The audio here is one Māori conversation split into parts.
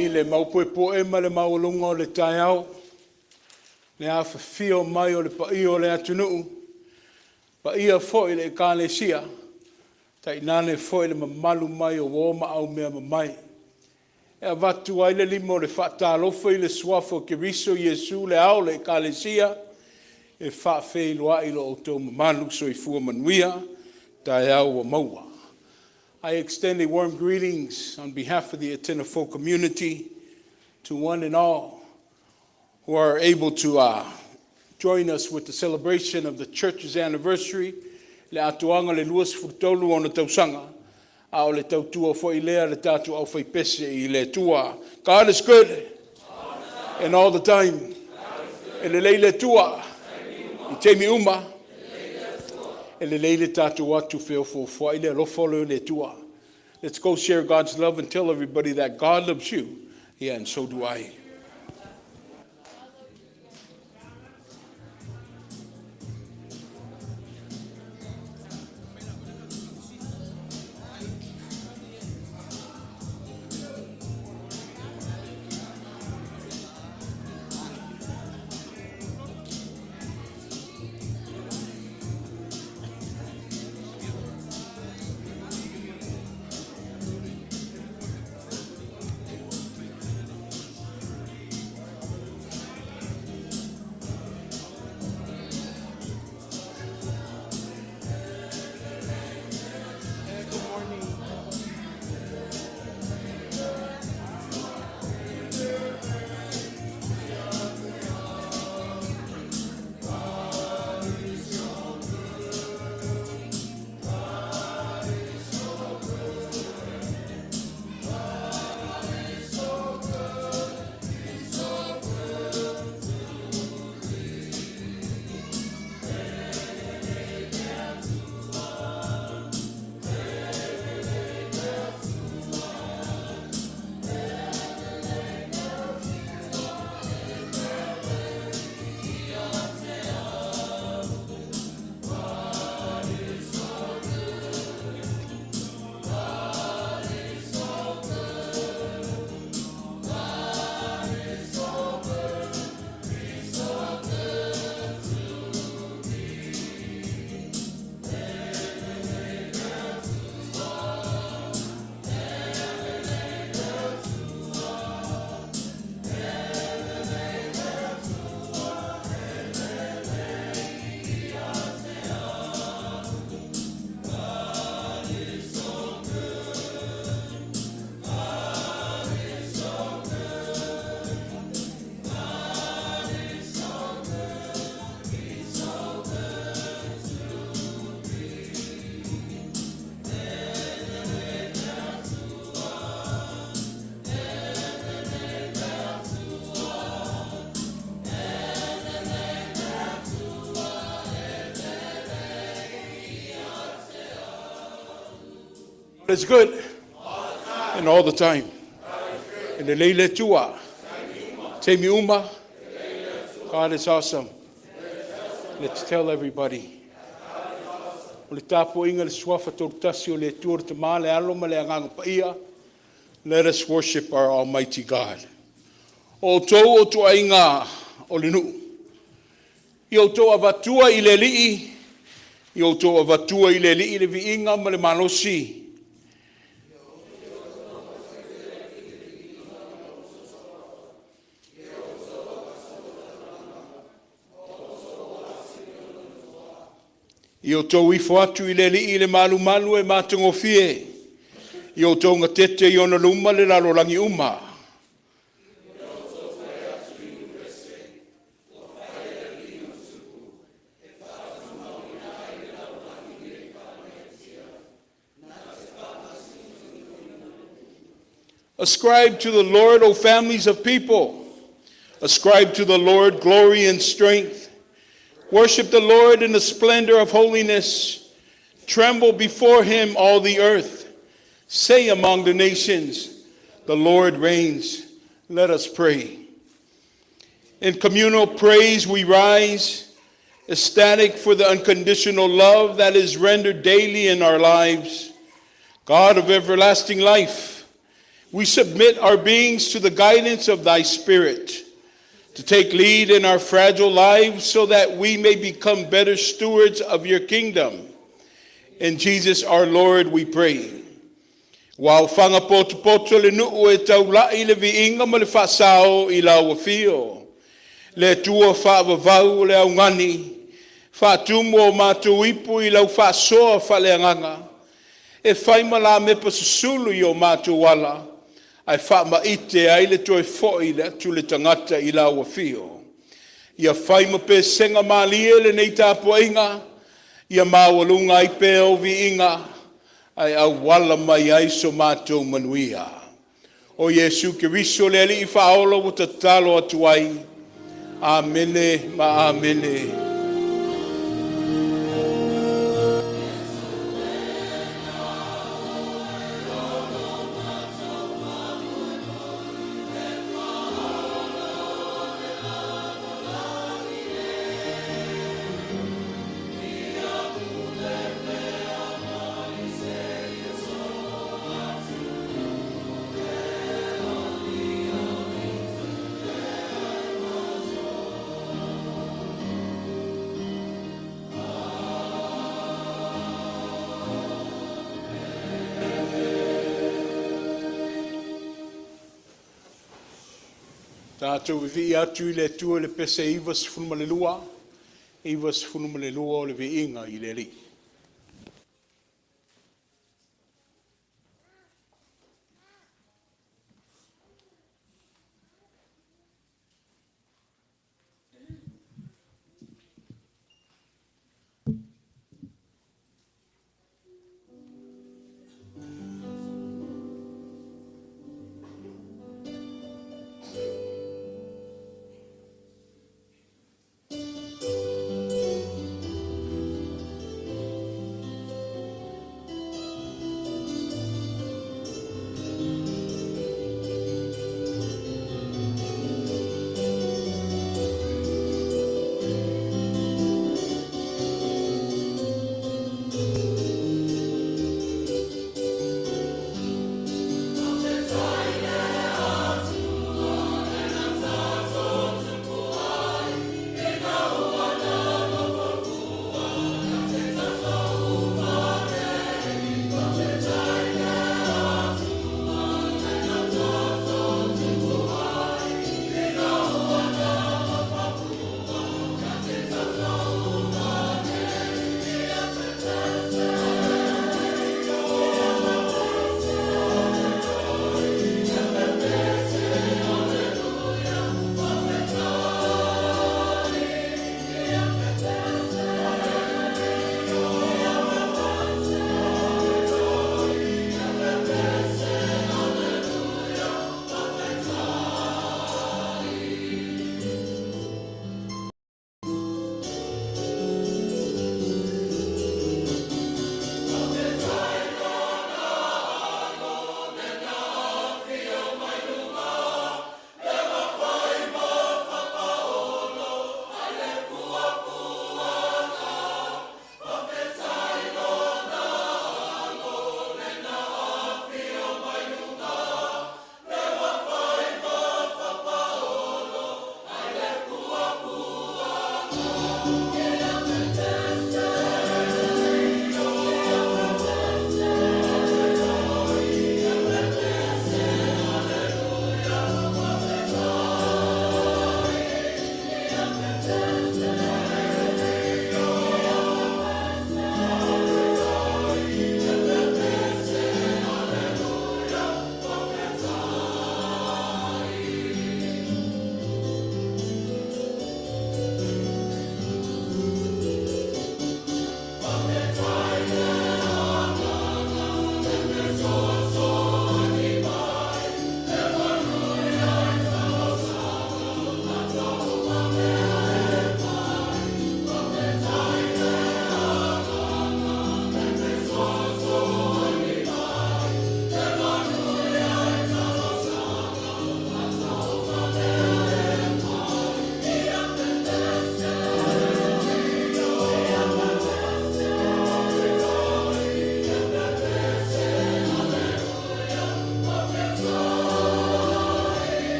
I le maupoepo e ma le maulunga o le taiao. Le awhawhio mai o le pa'i o le atunuu. Pa'i a foi le kālesia. Tai nane foi le mamalu mai o woma au mea mamai. E a watu ai le limo le whaatalofa I le suafo kiriso Yesu le au le kālesia. E whaafei loa I lo o tō mamalu so I fua manuia. Taiao wa maua. I extend a warm greetings on behalf of the Etena folk community to one and all who are able to join us with the celebration of the church's anniversary. Le atuanga le luas futolu ona tausanga. A le tautua fo I lea le tatu au fai pese I le tua. God is good. And all the time. E le leile tua. I teimi uma. E le leile tatu watu feo fo fo I le lofolo le tua. Let's go share God's love and tell everybody that God loves you. Yeah, and so do I. It's good. And all the time. And the leile tua. Teimi uma. God is awesome. Let's tell everybody. O le tapo inga le suafa tōtasi o le tuar te mā le aloma le anganga paia. Let us worship our Almighty God. O tō o tua inga o le nuu. I o tō avatua I le lii. I o tō avatua I le lii le vi inga ma le malosi. I o tau ifo atu I le li le malu malu e mātungo fie. I o tau ngatete I ona luma le lalo langi uma. Ascribe to the Lord, O families of people. Ascribe to the Lord glory and strength. Worship the Lord in the splendor of holiness. Tremble before him, all the earth. Say among the nations, the Lord reigns. Let us pray. In communal praise we rise, ecstatic for the unconditional love that is rendered daily in our lives. God of everlasting life, We submit our beings to the guidance of thy Spirit, to take lead in our fragile lives so that we may become better stewards of your kingdom. In Jesus our Lord we pray. Wao whanga poto le nuu e taulai le viinga ma le whaasao I lau afio. Le tua whaavavau le au ngani, whaatumu o mātou ipu I lau whaasoa whaleanganga. E whaima la mepa susulu I o mātou wala, ai whaama ite ai le toi foi le atu le tangata I lau afio. Ia whaima pe senga maalie le nei tāpua inga, ia mawalunga I pe o viinga, ai au wala mai ai so mātou manuia. O Yesu Kiriso le ali I whaolo o tatalo atu ai. Amene ma amene. Tātou vivi atu I le tua le pese iwa sifunu malelua o le viinga I le li.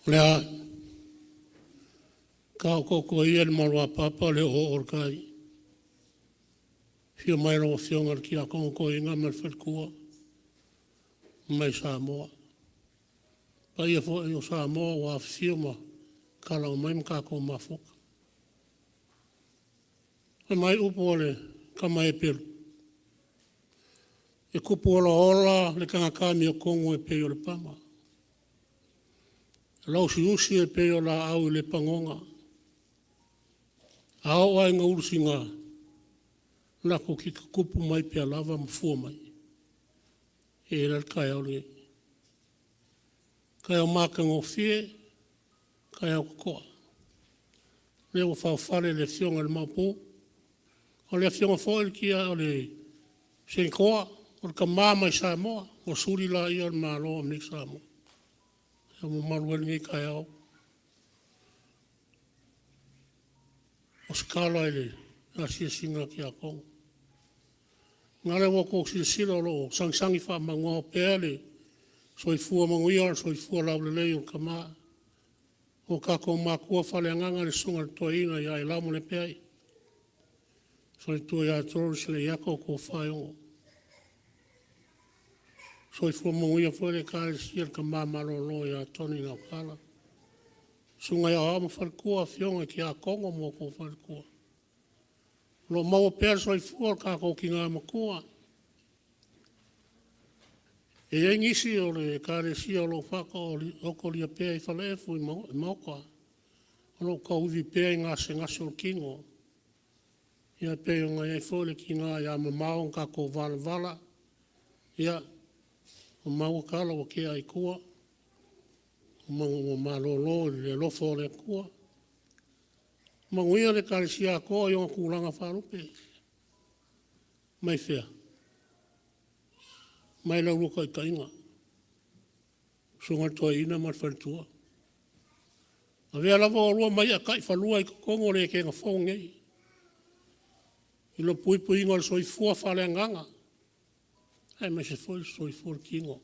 Lea, ka koko ia le malua papa le o orkai. Fio mai rongo fionga ki a kongo inga me whatkua. Mai Samoa. Pa ia fo e o Samoa wa fio ma kala o mai mka ko mafuka. E mai upo le ka mai peru. E kupu ola le kanga kami o kongo e peo le pama. E lau si usi e peo la au le pangonga. Ao ai nga urusi nga. Nako ki kupu mai pia lava mfua mai. E la kai au le. Kai au maka ngō fie. Kai au kokoa. Le o whawhare le fionga le mapu. O le fionga foil ki a o le senkoa. O le ka māma i Samoa. O suri la ia le māloa mi Samoa. E mo maruel ngi kai au. O skala ele. A sia singa ki a kongo. Ngare wako sila lo sang-sangi wha mangoa peale. Soi fua manguia, soi fua lau le lei o kama. O kako makua whale anganga le sunga le Tofaeono i Ailao Malepeai. Soi tua ia Doris le iako ko Tofaeono. Soi fua manguia fua le kare sia le kama malolo ia toni ngau kala. Sunga ia hama whalkua fionga ki a kongo mo ko whalkua. Lo mau pēr soi fua kako ki ngā makua. E ei ngisi o le kare sia o lo whaka o ko lia pēr i whalefu i mauka. O lo kauvi pēr i ngā se ngasi o kingo. Ia pēr o ngā iei fōle ki ngā ia mamao kako vala. Ia o mau kala o kia i kua. O mau malolo le lofo o le kua. Manguia le kare sia koa i o kulanga wharupe. Mai whea. Mai lau luka i tainga. Sunga toa ina mai whantua. A vea lava o rua mai a kai whalua i kongo le ke ngā whongei. I lo pui ingo le soi fua whale anganga. Ai mai se foi soi fua kingo.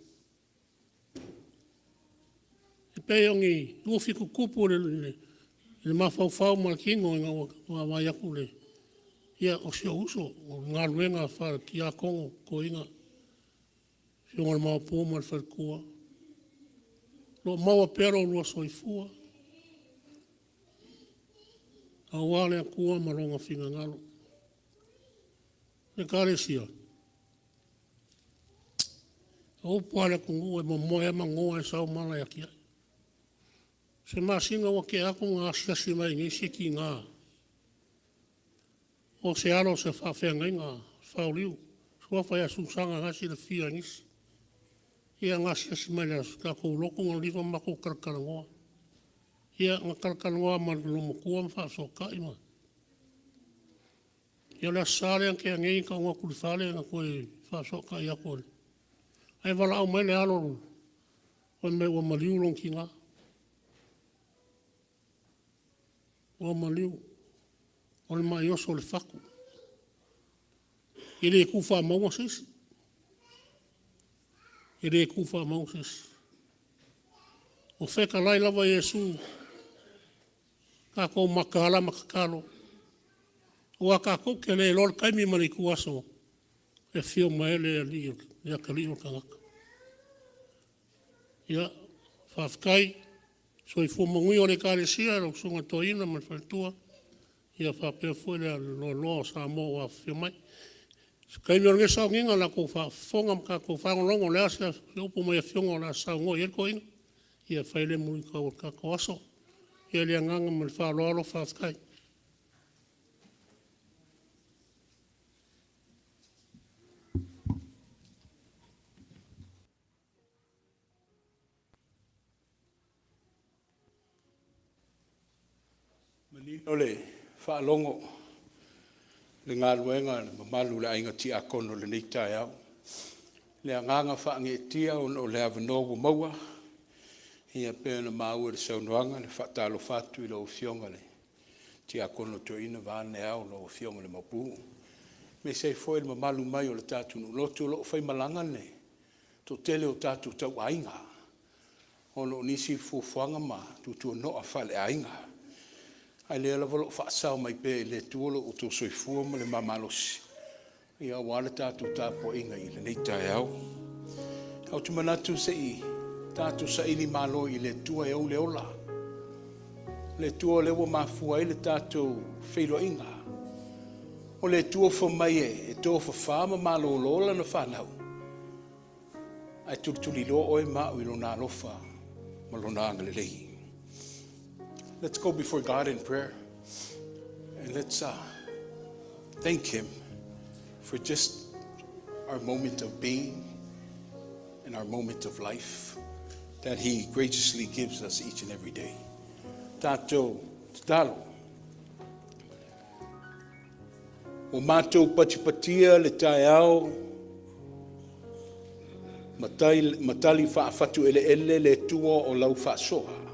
E peiongi uofiku kupu le mawhauwhau ma kingo i ngā waiaku le. Ia o sia uso, o ngā ruenga whare ki a kongo ko inga. Fionga le mawa pō ma le wharekua. Lo mawa pero lua soifua. A wale a kua ma ronga whinga ngalo. Le kare sia. A upu ale kungu e momoe ma ngoa e sau mala ya kia. Se masinga wa ke ako ngā siasi mai ngisi ki ngā. O se alo se whawhenga ngā whauliu. Sua whai a susanga ngasi le whia ngisi. Ia ngā siasi mai le ka kou loko ngā liwa mako karakarangoa. Ia ngā karakarangoa ma lomo kua mwha so ka ima. Ia le asare anke a ngei ka ngā kurifale ngā koe wha so ka ia kore. Ai wala au mai le alo o me ua maliu long ki ngā. Ua maliu. O le mai oso le whaku. I le kuwha maunga sisi. I le kuwha maunga sisi. O wheka lai lava Yesu. Ka kou makala makakalo. Ua ka kou ke le lor kaimi mani kuaso. E whio mai le ali. Ia ka liyo kangaka. Ia whawkai. So i fumangui o le kare sia. Ro sunga toina man whaltua. Ia whapea fuere a lo Samoa wa whio mai. Kai mi orge sao nginga la ko whafonga mka ko whangolongo le asa. Upo mai a whionga la sao ngoi e koinga. Ia whaile mui ka o ka koaso. Ia le anganga man whaaloalo whawkai. Manino le whaalongo. Le ngā luenga le mamalu le ainga ti akono le neitai au. Le anganga whaange tia o le avanogu maua. Ia pēna māua le saunoanga le whaatalo whatu i lo fionga le. Ti akono to ina vāne au lo fionga le mapu. Me sei foi le mamalu mai o le tātunu lotu lo whai malanga ne. To tele o tātu tau ainga. o lo nisi fufuanga ma tutu no a fale ainga. Ai le lava lo whaasau mai pe le tuolo o tō soifua ma le mamalosi. Ia wale tātou tāpo inga i le nei tai au. Au tu manatu se i tātou sa ili malo i le tua e au le ola. Le tua lewa mafua i le tātou whairo inga. O le tua whamai e tō whawhama malo lola na whanau. Ai tuli lo oe mau i lo nā lofa ma lo nā ngalelei. Let's go before God in prayer. And let's thank Him for just our moment of being and our moment of life that He graciously gives us each and every day. Tātou talo. O mātou patipatia le tai au, matali whaafatu ele le tua o lau whaasoa.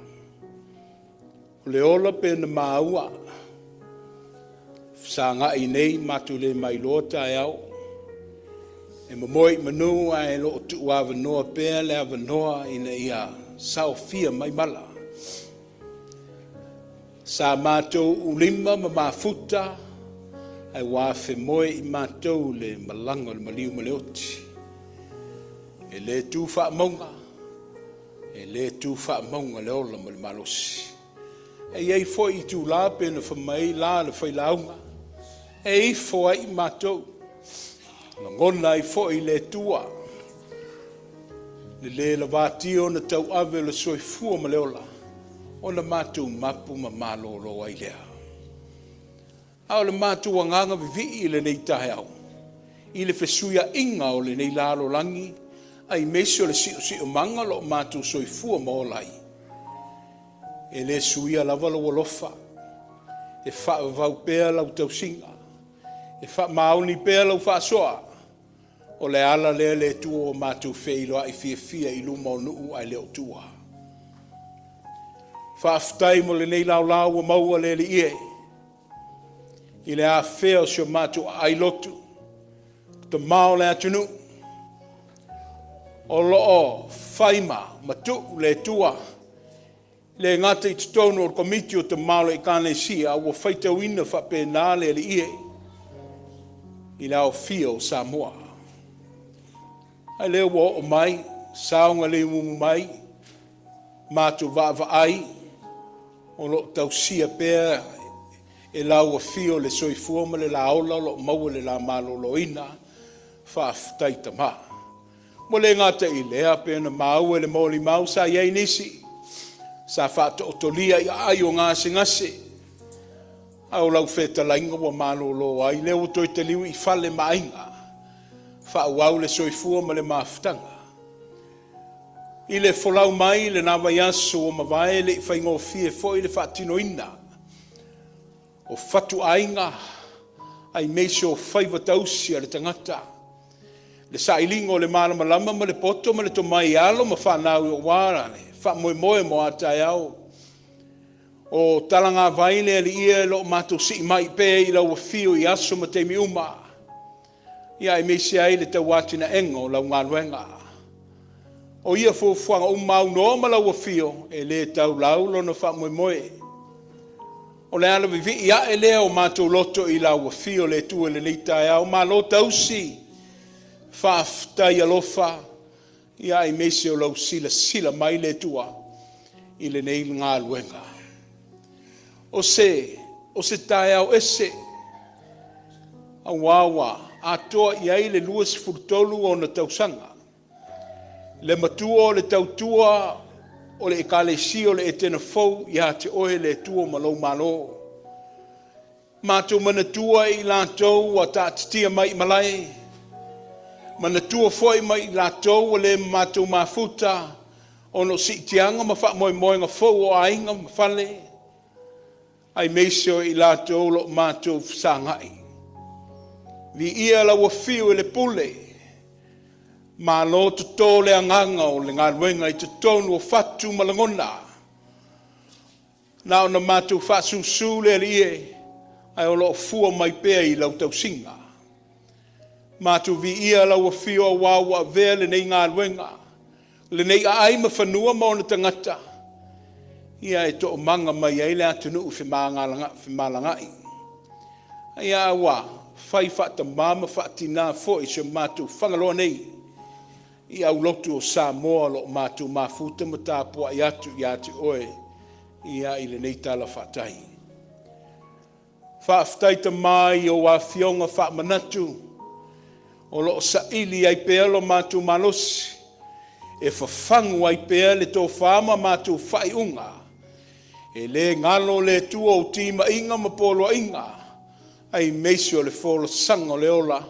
O le ola pe na maua, sa ngā i nei mātou le mai loa tai au, e mamoi manu ai lo tu awanoa pēr le awanoa ina ia sao fia mai mala. Sa mātou ulima ma mafuta, ai wafe moe i mātou le malanga le maliu maleoti. E le tu wha maunga, e le tu wha maunga le ola ma le malosi. E iei fo i tu la pena whamai la le whailaunga. E i fo ai mātou. Na ngona i fo i le tua. Le la vātio na tau ave le soifua ma le ola. O na mātou mapu ma mālolo ai lea. Au le mātou anganga vivi i le nei tahe au. I le fesuia inga o le nei lalo langi. Ai mesio le si o manga lo mātou soifua ma olai. E le suia lava lo walofa. E wha vau pēr lau tausinga. E wha mauni pēr lau wha soa. O le ala le tua o mātou wheiloa i fia i luma o nuu ai leo tua. Wha aftai mo le nei lau lau o maua le ie. I le a whea sio mātou ai lotu. Ta mao le atunu. O loo whaima matu le tua. Le ngata i tutono o komiti o te malo i kāne sia o whaita wina whape nāle le ie. I lao fia o Samoa. Ai leo o mai, saonga le mumu mai, mātou Vaai, o lo tau sia pēr e lau a fio le soifua ma le la aula lo maua le la malo loina, whaaftaita maa. Mo le ngata i lea pēna maua le maoli mau sa iei nisi. Sa whāta o tolia i ai o ngase. Au lau wheta lainga wa mālolo ai leo toi te liu i whale mainga. Whāuau le soifua ma le maftanga. I le wholau mai le nawa yasu o mawai le i whaingo fie fo i le whaatino ina. O whatu ainga ai meisho whaivatausia le tangata. Le sailingo le malamalama ma le poto ma le tomai alo ma whanau o warane. Wha moe mo atai au. O talanga vaile ali ia lo mātou si mai pē i lau a fio i aso ma teimi uma. Ia i meisi ai le tau watina engo lau ngā luenga. O ia fuanga umau no ma lau a fio e le tau lau lo na wha moe. O le ala vivi ia e lea o mātou loto i lau a fio le tua le leitai au. Ma lo tausi wha aftai alofa. Ia i meisi o lau sila mai le tua i le nei ngā luenga. O se tae au ese a wawa atoa i ai le luas furtolu o na tausanga. Le matua o le tautua o le ekalesi o le Etena fau i te oe le tua malau malo. Mātou manatua i lātou a tātitia mai malai. Mana tua foi mai lātou o le mātou mafuta o no si tianga ma wha moe ngā fau o ainga ma whale. Ai meisio i lātou lo mātou whangai. Vi ia la wa fiu e le pule. Ma lo tuto le anganga o le ngā ruenga i tutonu o fatu malangona. Na o na mātou whasusu le ie ai o lo fua mai pēr i lau tau singa. Mātou vi ia lau a fio a wawa vele nei ngā luenga. Le nei ai ma whanua ma ona tangata. Ia e to manga mai ai le atunu fi malangai. Ia awa, fai whata mama whatina fo i se mātu whangaloa nei. Ia au lotu o Samoa lo mātu mafuta ma tāpua i atu oe. Ia i le nei tala whatai. Whaaftai ta mai o wa fionga wha manatu. O lo sa ili ai pea lo mātu malosi. E whawhangu ai pea le tō whama mātu whai unga. E le ngalo le tua o tima inga ma polo inga. Ai meisi o le folo sanga le ola.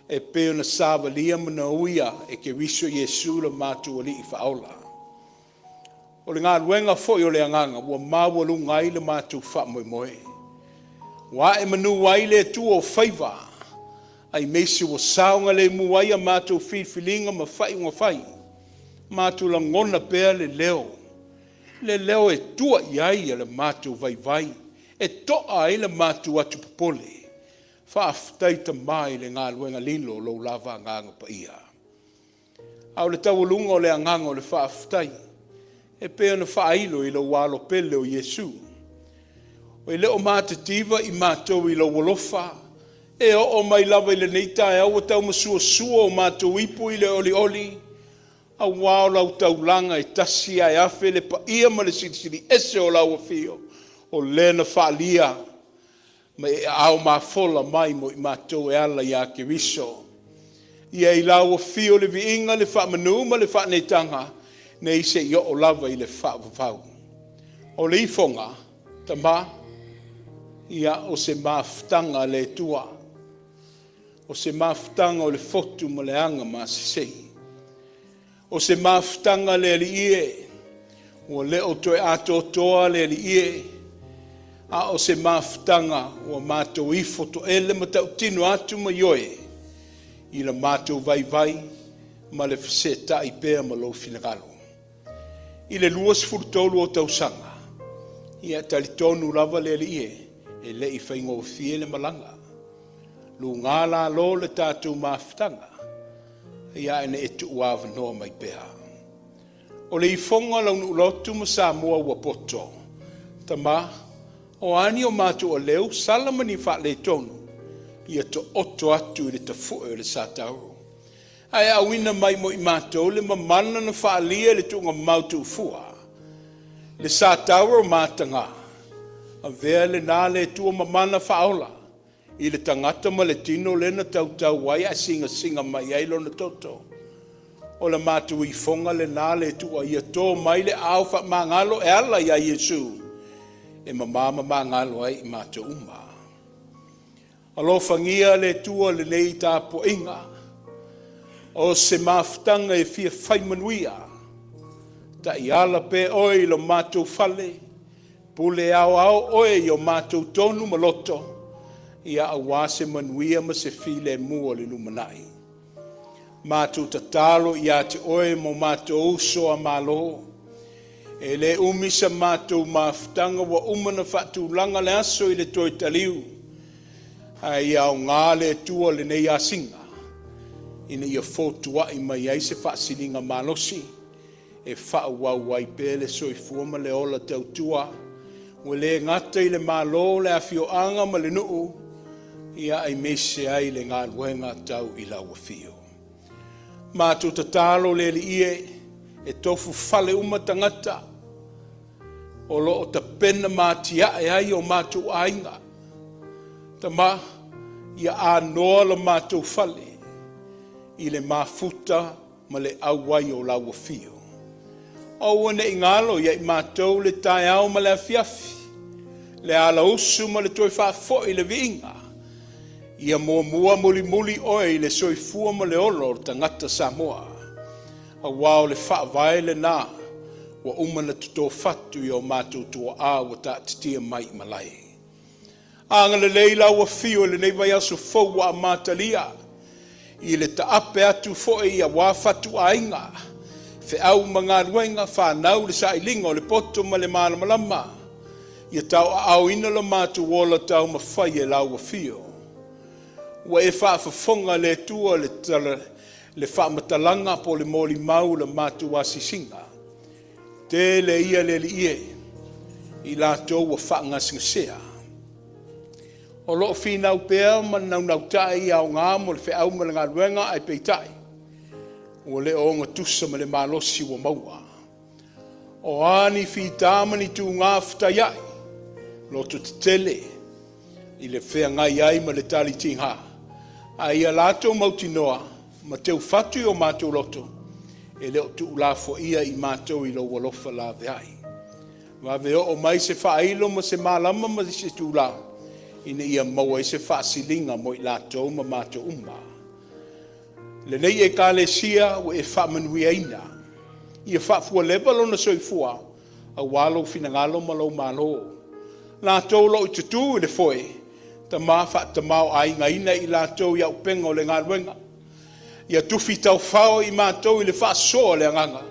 E peo na sāwa lia mana uia e ke wiso Yesu la mātu o li i whaola. O le ngā ruenga foi o le anganga, ua māua lungai le mātu wha moe moe. Wa e manu wai le tua o whaiva. Ai meisi o saunga le muai a mātu whiwhilinga ma whai unga whai. Mātu la ngona pea le leo. Le leo e tua iai le mātu vai vai. E toa ai le mātu atu popole. Whaaftai ta mai le ngā luenga lilo lo lava nganga pa ia. Au le tawalunga o le anganga o le whaaftai. E pea na whailo i lo walo pele o Yesu. O i leo mātativa i mātou i lo walofa. E o mai lava i le neita e au tau masua sua o mātou ipu i le oli oli. Au wao lau taulanga e tasi ai afe le pa ia ma le sirisiri ese o lau a fio. O lena whaalia. Ma e au mafola mai mo i mātou e ala i a ke wiso. Ia i lau a fio le viinga le whaamanu ma le whaanetanga. Nei se i o lava i le whaavavau. O le ifonga, ta ma, ia o se maftanga le tua. O se maftanga o le fotu ma le anga ma se sei. O se maftanga le li ie. O le o toi ato toa le li ie. A o se maftanga o mātou ifo to ele ma tau tino atu ma ioe. I la mātou vai vai ma le fseta i pēr ma lo finagalo. I le luas furtolu o tausanga. Ia talitonu lava le li ie. E le i whaingo o fie le malanga. Lu ngala lo le tātou maftanga. Ia ene etu uawa noa mai pēha. O le i fonga lau nu lotu ma Samoa ua poto. Tama, o ani o mātou o leu, salamani wha le tonu. Ia to oto atu i le tafue le sātauro. Ai awina mai mo i mātou le mamana na whaalia le tunga mautu fua. Le sātauro mātanga. A vea le nā le tua mamana whaola. I le tangata ma le tino le na tautau wai a singa mai ailo na toto. O le mātou i fonga le nā le tua ia tō mai le au wha mangalo e ala ia Yesu. E mamama mangalo ai i mātou uma. Alo whangia le tua le nei tāpo inga. O se maftanga e fia whaimanuia. Ta i ala pe oi lo mātou fale. Pule au oi o mātou tonu maloto. Ia awase manuia ma se file mua le numanai. Mātou tatalo ia te oi mo mātou uso a malo. E le umisa mātou maftanga wa umana whatu langa le aso i le toi taliu. Ai au ngā le tua le nei asinga. Ina ia fotua i mai ai se whaasilinga malosi. E whaawau ai pēle soifua ma le ola tautua. Ua le ngata i le malo le awhioanga ma le nuu. Ia ai mese ai le ngā luenga tau i lau awhio. Mātou tatalo le li ie. E tofu fale uma tangata. O lo o ta pena mātia e ai o mātou ainga. Tama, ia anoa la mātou fale. I le mafuta ma le awai o lau fio. O wane i ngalo ia i mātou le tai au ma le afiafi. Le ala usu ma le toi whafo i le viinga. Ia mua muli oi le soifua ma le olo o tangata Samoa. A wao le whaavai le nā. Wa umana tuto fatu i o mātou tua a wa ta titia mai malai. Anga le leila wa fio le nei vai aso fau wa mātalia. I le taape atu foe i a wafatu a inga. Fe au mga ruenga whanau le sa ilinga o le poto ma le malamalama. Ia tau a au ina la mātu wola tau ma whai e lau a fio. Wa e whaafafonga le tua le whamatalanga po le moli mau le mātu asisinga. Te le ia le li ie, i lātou wa whaangasingasea. O loo whinau pēr man nau tai au ngā mo le whiau ma le ngā ruenga ai peitai. O le o ngā tusa ma le malosi wa maua. O ani whitamani tu ngā whtaiai, loto te tele, i le whea ngai ai ma le tali tingha. Ai a lātou mautinoa, ma teu whatu o mātou loto, e leo tu ulafo ia i mātou i lo walofa la veai. Vavea o mai se whaeilo ma se malama ma se tūla, ina ia maua i se whaasilinga mo i lātou ma mātou umma. Le nei e kālesia o e whamanui aina, ia whafua level o na soifua, a walo finangalo ma lau malo. Lātou lo i tutu i le foe, ta maa whata mau ai ngaina i lātou i au penga o le ngā ruenga. Ia tufi tau whao i mātou i le whaasoa le anganga.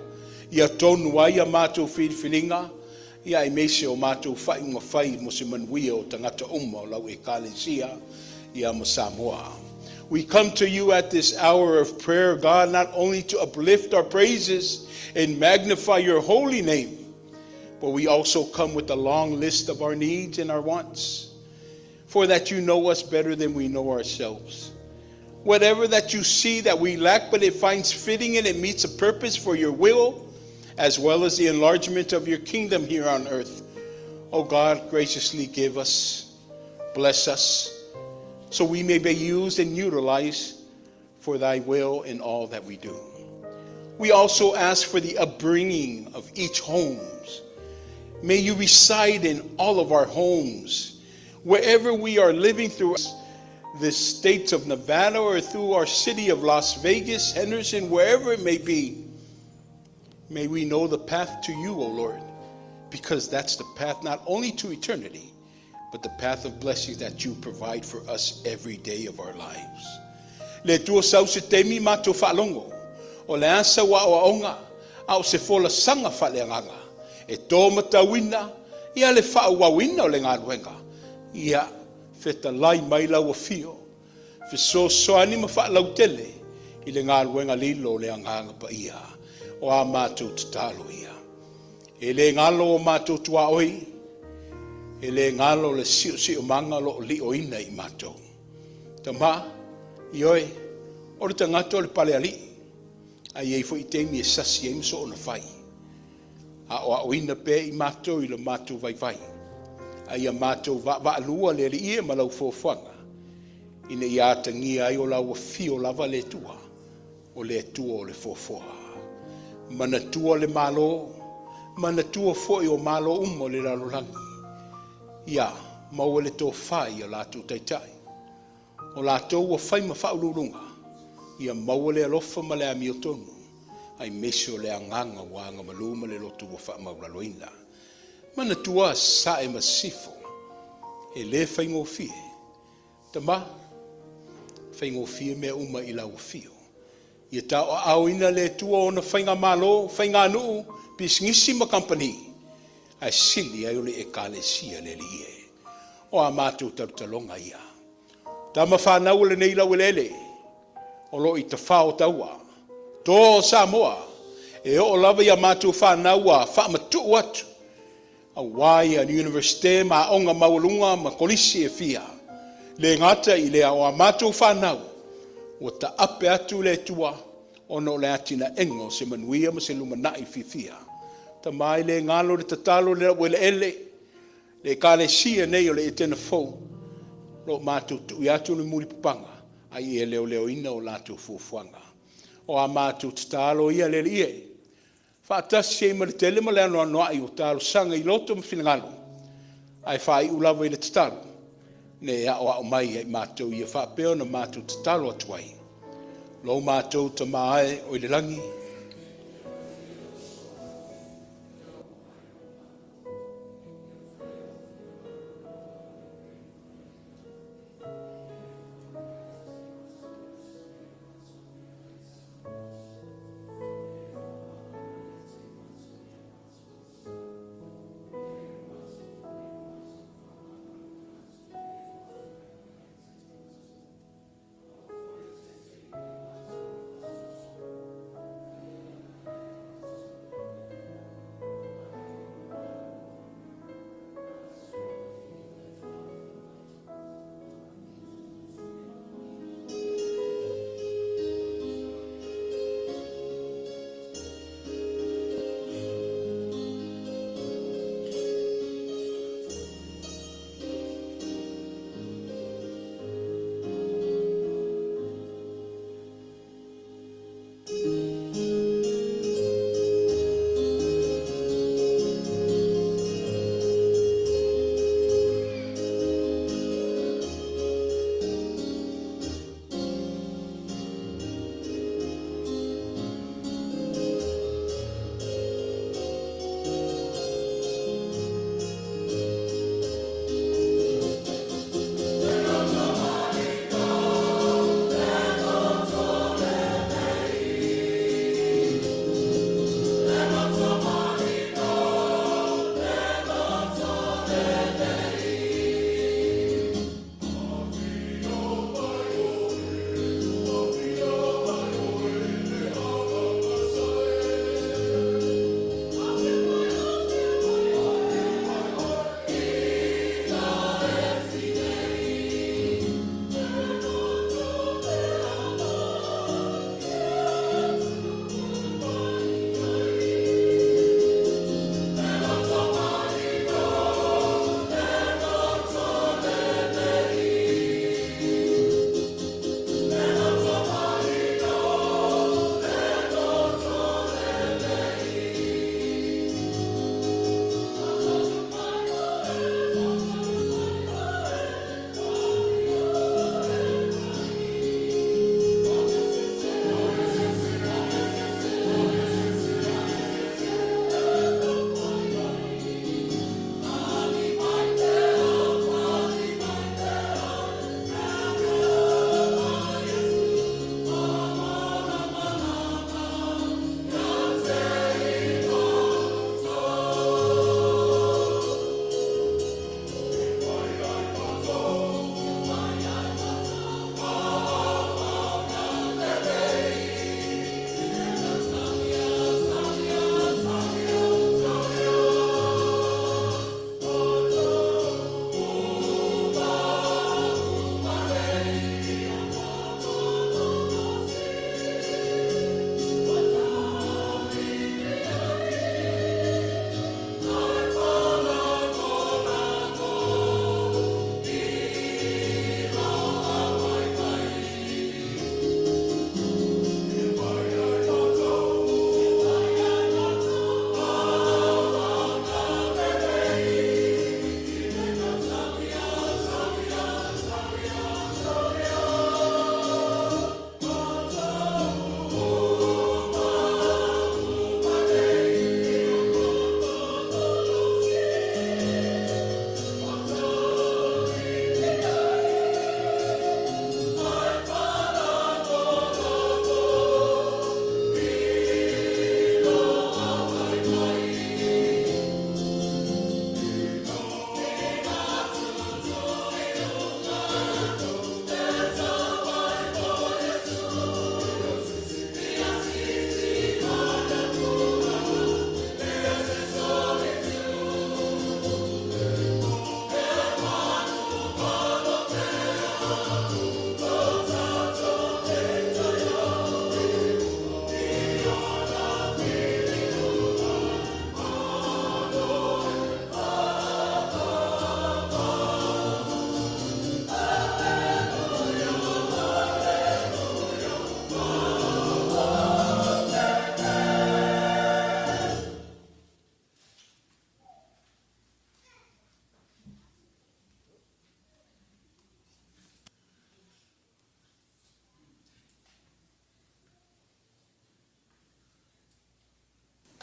Ia tonu ai a mātou whiriwhiringa. Ia i meise o mātou whainga whai mo se manuia o tangata umma o lau e kālesia ia mo Samoa. We come to you at this hour of prayer, God, not only to uplift our praises and magnify your holy name, but we also come with a long list of our needs and our wants, for that you know us better than we know ourselves. Whatever that you see that we lack, but it finds fitting and it meets a purpose for your will, as well as the enlargement of your kingdom here on earth. Oh God, graciously give us, bless us, so we may be used and utilized for thy will in all that we do. We also ask for the upbringing of each homes. May you reside in all of our homes, wherever we are living through this state of Nevada or through our city of Las Vegas, Henderson, wherever it may be. May we know the path to you, O Lord, because that's the path not only to eternity, but the path of blessings that you provide for us every day of our lives. Le tua sau se temi ma Tofaeono, o le asa wa o aonga, au se fola sanga whaleanganga, e tō matawina, ia le whaawawina o le ngā ruenga, ia feta lai mai lau a fio, fiso soani ma whaalau tele, i le ngā ruenga lilo le anganga pa ia, o a mātou tatalo ia. E le ngalo o mātou tua oi, e le ngalo le si o manga lo li o ina i mātou. Ta mā, i oi, o le tangato le pale ali, a iei fo i teimi e sasi e mso o na whai. A o a oina pe i mātou i le mātou vai vai. A ia mātou va alua le li ia ma lau fōwhanga. Ina i ātangi ai o lau a fio lava le tua, o le tua o le fōwhoa. Mana tua le malo, mana tua foi o malo umo le lalolangi. Ia, maua le tō whai o lātou taitai. O lātou o whai ma whaulurunga. Ia maua le alofa ma le amiotonu. Ai mesio le anganga wanga maluma le lotu o wha maulaloina. Mana tua sa e masifo. E le whaingo fie. Tama, whaingo fie mea uma i lau fio. Ia tau au ina le tua o na whainga malo, whainga nuu, pisngisi ma company. Ai sili ai ole e kālesia le li e. O a mātou tautalonga ia. Tama whanau le nei lau lele. O lo i ta whao taua. Tō Samoa. E o lava ia mātou whanau a whaamatu atu. A wai a universite ma onga maulunga ma kolisi e fia. Le ngata i lea o a mātou whanau. O ta ape atu le tua. O no le atina engo se manuia ma se lumanai fifia. Ta mai le ngalo le tatalo le wele ele. Le kālesia nei o le Etena fau. Lo mātou tu iatu le muri pupanga. Ai e leo ina o lātou fufuanga. O a mātou tatalo ia le ie. Whaatasi e ma le tele ma le anoa noa i o talo sanga i loto ma finangalo. Ai whai ulawa i le tatalo. Ne a o mai e mātou ia whapeo na mātou tatalo atuai. Lo mātou ta maae o i le langi.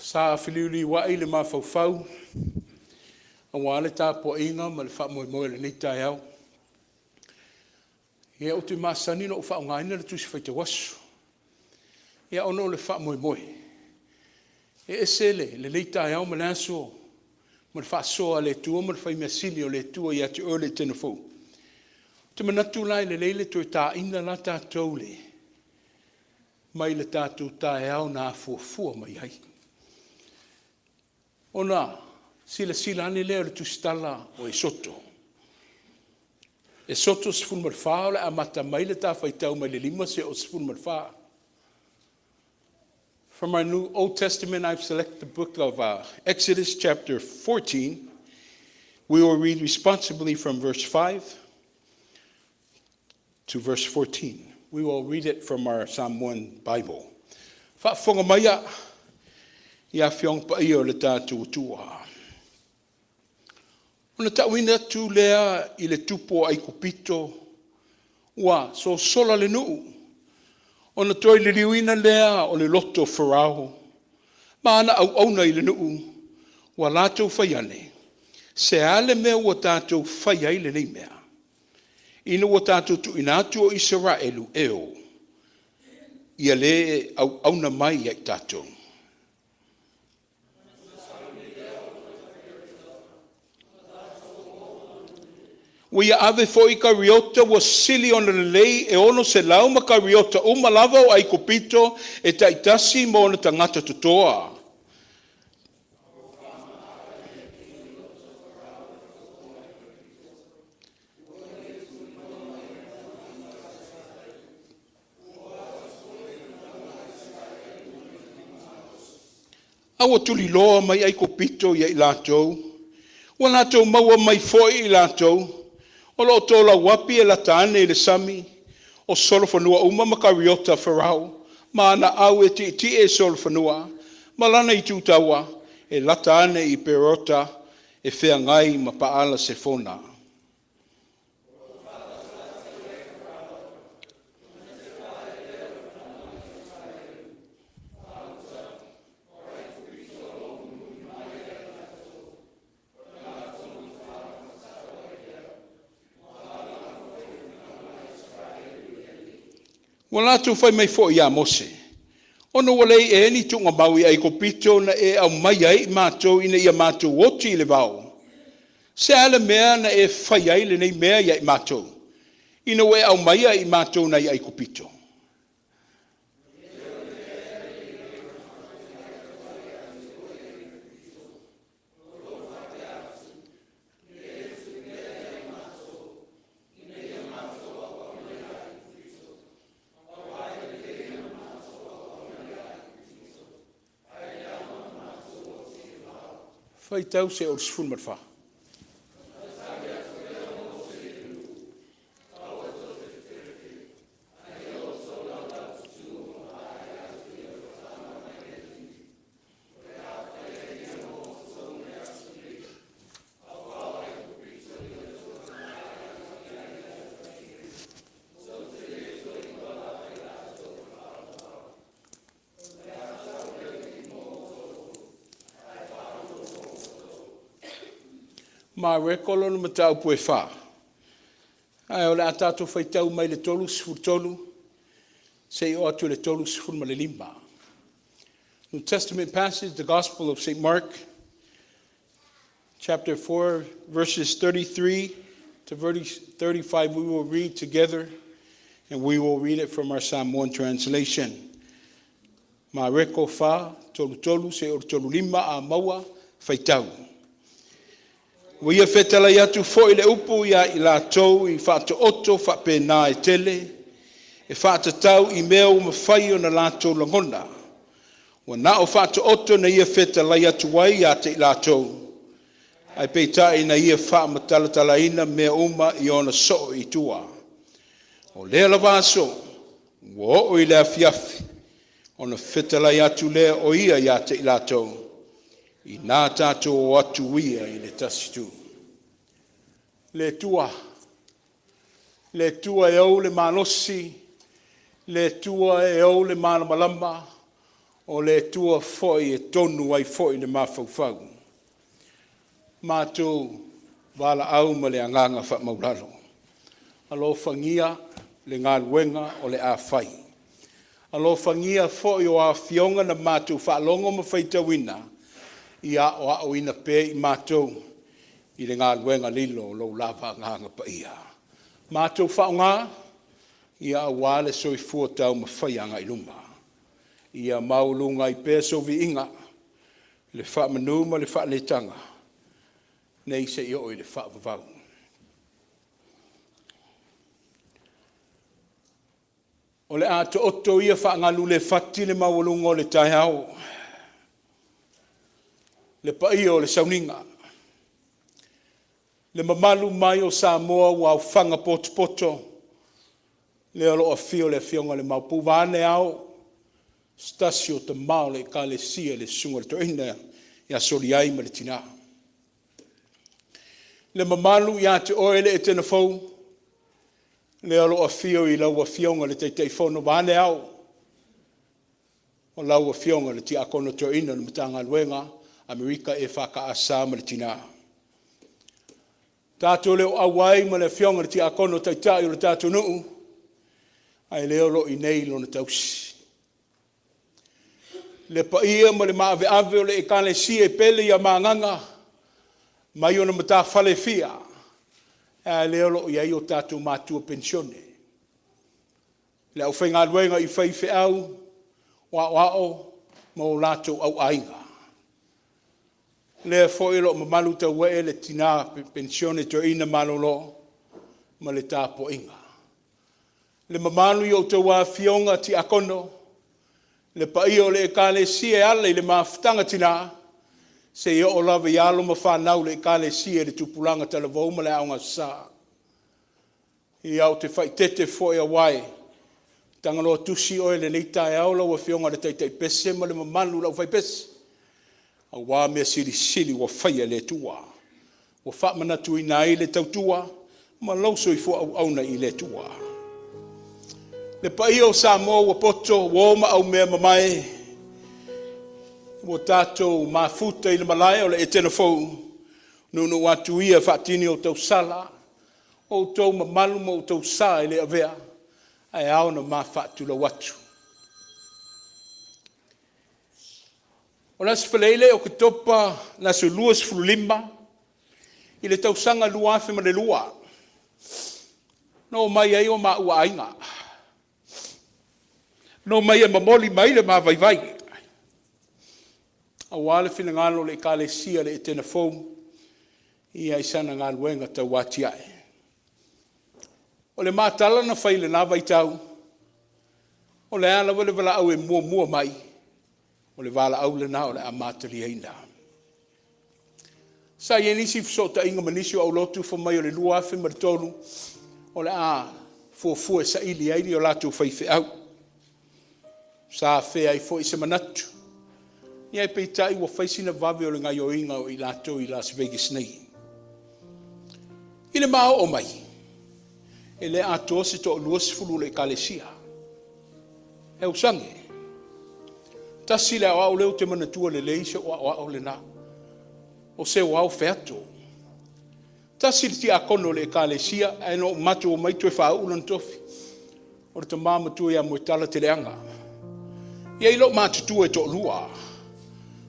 Sa filiuli wai le mafaufau. A wale tā po inga ma le wha moe moe le nei au. Ia o te masani no wha ngaina le tusi whaite wasu. Ia ono le wha moe moe. E esele le nei au ma le aso. Ma le wha soa le tua ma le wha imea sili o le tua ia te ole tena fau. Te manatu lai le leile to tā ina la tātou le. Mai le tātou tae au nā fuafua mai ai. Ona, sila ane leo le tustala o Esoto. Esoto sifun marfaa le amata mai le tā whaitau mai le lima se o sifun marfaa. From our New Old Testament, I've selected the book of Exodus chapter 14. We will read responsibly from verse 5 to verse 14. We will read it from our Psalm 1 Bible. Whaafonga maia, ia whiong pa ia o le tātou tua. Ona tauina tu lea i le tupo ai kupito, ua so sola le nuu. Ona toi le liuina lea o le loto farao. Ma ana au auna i le nuu, ua lātou whaiane. Se ale mea ua tātou whaiai le nei mea. Ina ua tātou tu inatu o Israelu eo. Ia le au auna mai ai tātou. Wia ave foi kariota was sili on the lei e ono se lauma kariota uma lava o ai kopito e taitasi mo na tangata tutoa. Awa tuli loa mai ai kopito ia i lātou. Wa lātou maua mai foi i lātou. O lo tola wapi e latane le sami, o solofanua uma makariota farao, ma ana au e ti e solofanua, ma lana i tūtaua, e latane i perota, e whea ngai ma paala se fona. Wala tu fai mai fo ia Mose. Ono walei e ni tunga maui ai kopito na e au mai ai mātou ina ia mātou woti le vau. Se ala mea na e fai ai le nei mea ia i mātou. Ina we au mai ai mātou na ai kopito. Fai tau se o sifun marfa. Ma rekolo no matau pue wha. Ai o le atato whaitau mai le tolu sifur tolu, se o atu le tolu sifur ma le lima. New Testament passage, the Gospel of St. Mark, chapter 4, verses 33 to 35, we will read together, and we will read it from our Psalm 1 translation. Ma reko wha, tolu tolu, se o tolu lima a maua whaitau. Wia fetala yatu fo ile upu ya ila tau I whāta oto whapena e tele, e whāta tau I meo mawhaio na lātou langona. Wa na o whāta oto na ia fetala yatu wai ya te ila tau. Ai peitai na ia wha matalatala ina mea uma I ona so I tua. O lea la vaso, wo o ila fiafi, ona fetala yatu lea o ia ya te ila tau. I nā tātou o atu wia I le tasitu. Le tua e au le manosi, le tua e au le mana malama, o le tua foi e tonu ai foi le mafaufau. Mātou wala au ma le anganga wha mauraro. Alo whangia le ngā luenga o le āwhai. Alo whangia foi o a fionga na mātou whaalongo ma whaitawina i a o a o ina pē i mātou i le ngā luenga lilo lo lava nganga pa ia. Mātou whaonga i a wale soi fuatau ma whaianga i luma. Ia maulunga i pēso vi inga, le wha manuma le wha letanga, nei se i o i le wha vavau. O le ato oto ia wha ngalu le whati le maulunga o le taihao, le pai o le sauninga, le mamalu mai o Samoa wa whanga poto, le alo a fio le fionga le maupu vane au, stasio te mao le kalesia le sunga le toina ia soli ai ma le tina. Le mamalu ia te oele Etena fau, le alo a fio i lau a fionga le teitei fono vane au, o lau a fionga le ti akono toina le matanga luenga, Amerika EFKAS ma le tina. Tātou leo awai ma le fionga le ti akono taitai o le tātou nuu, ai leo lo i nei lo na tausi. Le paia ma le maave ave o le ekalesia e pele ia maanganga, mai o na mata fale fia, ai leo lo i ai o tātou mātua pensione. Le au whainga luenga i whaife au, wao, ma o lātou au ainga. Le foi lo mamalu ta we le tina pensione to ina malolo ma le tapo inga. Le mamalu yo to wa fionga ti akono le pai o le ekalesia ale le maftanga tina se yo o lava yalo ma fa nau le ekalesia le tupulanga tala vau ma le aunga sa. I au te fai tete foi a wai tangalo tusi o le neita e aula wa fionga le taitai pese ma le mamalu lau fai pese. A wā mea siri wa Faia le tua. Wa wha manatu i nai le tautua, ma lauso i fua au auna i le tua. Le pai o Samoa wa poto, wa oma au mea mamae, wa tātou mafuta i le malaya o le Etena fau, nunu watu ia whaatini o tau sala, o tau mamalu mo o tau sa i le avea, ai au na mawhaatula watu. O nasi whaleile o kitopa nasu luas fulima, i le tausanga luafe ma le lua. No mai ai o ma ua ainga. No mai e mamoli mai le ma vai. A wale fina ngalo le ekalesia le Etena fau, i aisana ngā luenga tau wati ai. O le mātala na whaile nā vai tau, o le ana wale wala au e mua mai, o le wala au le na o le amatali eina. Sa ye nisi fsota inga manisio au lotu fa mai o le lua afe maritolu o le a fuafua sa ili aini o latu whaife au. Sa fea i fo i se manatu. Ia i peitai wa whaisina vave o le ngai o inga o i latu i Las Vegas nei. I le mao o mai. E le ato se to luas fulu le kalesia. E usange. Tasi le au leo te manatua le leise o au le na. O se o au feato. Tasi le ti akono le ekalesia, e no matu o maitu e wha ulan tofi. O le ta mamatu ia moitala te leanga. Ia ilo matutua e to lua.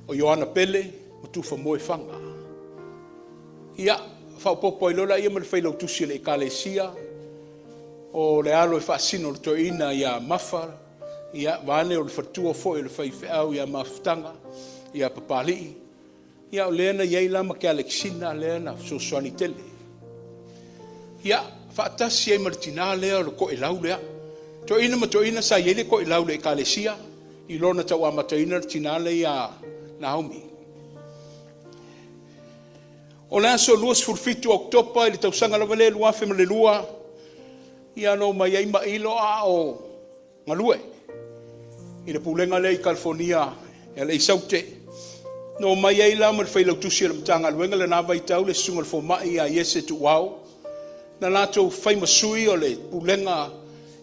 O Ioana Pele, matufa moe fanga. Ia, wha upopo ilola ia ma le whailau tusi le ekalesia. O le alo e wha sino le toina ia mafara. Ia vane o le fatua foi le fai au ia maftanga ia papali ia o lena ia lama ke Alexina lena so soani tele ia fatasi e martina le o ko elau le to ina sa ile ko elau le ekalesia i lona tau amataina tinale ia Naomi o la so luas furfitu oktopa i le tau sanga le lua fe le lua ia no mai ai ma ilo a o ngalue i le pulenga le i California e le Esoto no mai ai la ma le whailau tusi le mtanga luenga le nā vai tau le sunga le fomai a yese tu wau na lato whai masui o le pulenga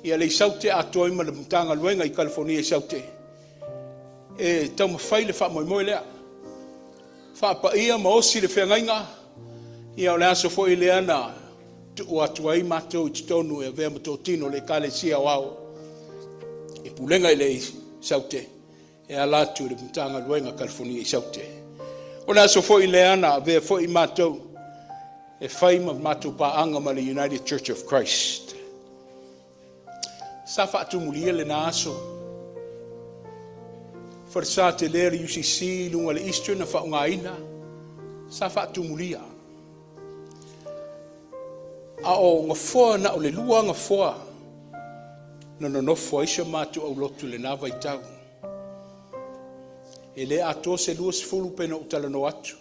i le Esoto a toi ma le mtanga luenga i California Esoto e tau mawhai le wha moe lea. Wha pa ia ma osi le whengainga, ia o le aso fo i le ana, tu atua i mātou i titonu e vea mato tino le kale sia wao. E pulenga i le saute, e alatu le mutanga luenga California i saute. O le aso fo i le ana, vea fo i mātou, e whai ma mātou paanga ma le United Church of Christ. Sa wha atu mulia le na aso, Farsa te lere UCC lunga le Eastern na whaunga ina. Sa whaatu mulia. A o ngā whoa na o le lua ngā whoa. No nofo isha mātu au lotu le nawa i tau. E le ato se lua se fulu pena utala no atu.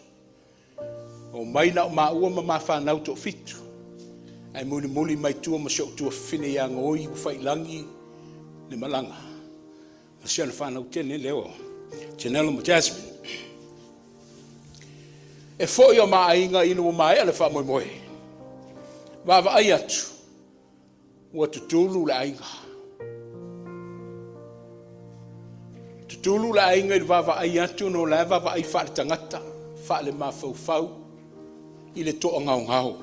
O mai na o maua ma whanau to fitu. Ai muli mai tua ma shok tua whine ia ngoi u whailangi le malanga. Siana whanau tene leo. Janela ma Jasmine. E foi o maainga inu o mai ale wha moe. Wawa ai atu. Ua tutulu la ainga. Tutulu la ainga i wawa ai atu no la wawa ai wha le tangata. Wha le mawhau i le toa ngau.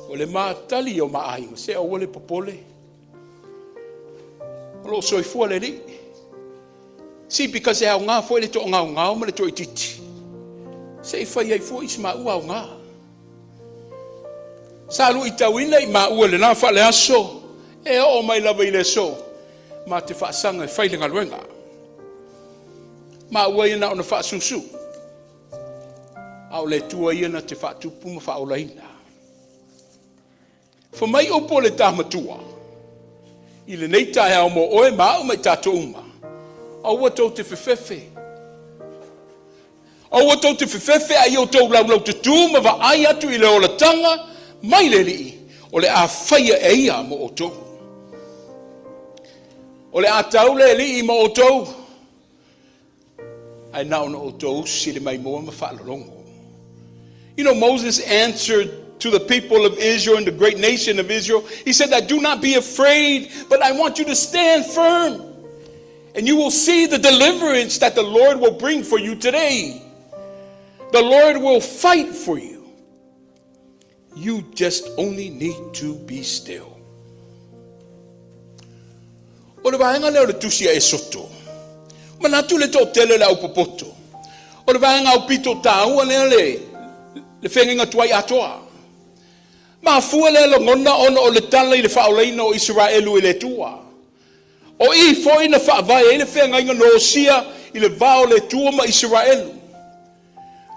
O le mātali o maainga. Se o le popole. Lo soifua le ri. See, because e au ngā foi le to ngau ma le to ititi. Se i whai ai foi isma ua au ngā. Sa lu i tauina i ma ua le nā wha le aso. E o mai lava i le so. Ma te wha sanga i whai le ngaluenga. Ma ua ina o na wha susu. Au le tua ina te wha tupu ma wha o laina. Fa mai opo le tāmatua. I le nei tae au mo oe maa mai tato uma. Au atou te whewhewe. Au atou te whewhewe ai o tau lau te tūma wa ai atu i le ola tanga, mai le li, o le a Faia e ia mo o tau. O le a tau le li mo o tau. Ai nao na o tau si le mai moa ma whaalolongo. You know, Moses answered to the people of Israel and the great nation of Israel. He said that do not be afraid, but I want you to stand firm. And you will see the deliverance that the Lord will bring for you today. The Lord will fight for you. You just only need to be still. O le vaenga leo le tusi a Esoto. Manatu le tō tele le au popoto. O le vaenga au pito tāua le whenginga tuai Atua. Ma fua le lo ngona ono o le tala i le whaoleina o Israelu i le tua. O i foi na whaavai e le whenga inga no sia i le vao le tua ma Israelu.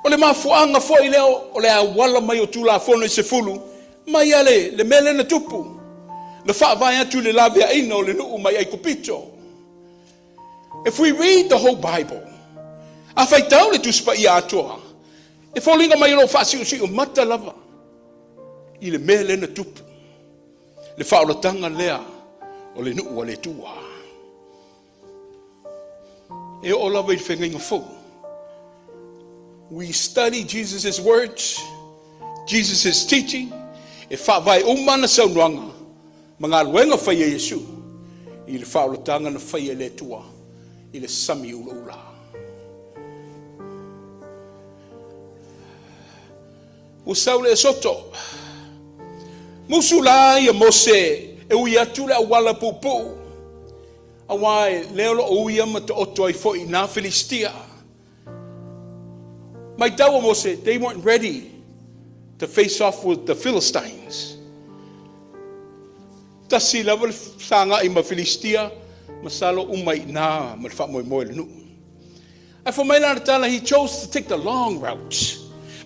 O le mafuanga foi leo o le awala mai o tula fono i se fulu. Mai ale le mele na tupu. Na whaavai atu le lawe a ina o le nuu mai ai kupito. If we read the whole Bible, a whaitau le tuspa i Atua. E fōlinga mai lo whaasi o mata lava. I le mele na tupu. Le whaolatanga lea o le nuu a le tua. E o lava i whenga fō. We study Jesus' words, Jesus' teaching. E whaavai umana saunuanga. Mga luenga whaia Yesu. I le whaolatanga na whaia le tua. I le sami ula ula. O saule Esoto. Musula ia mose e ui atu le awala pupu. Awai leo o ui ama te oto ai fo i na Filistia. My dawa mose, they weren't ready to face off with the Philistines. Tasi level sanga i ma Filistia, masalo umai na malfa moe moe le nu. And for my tala, he chose to take the long route.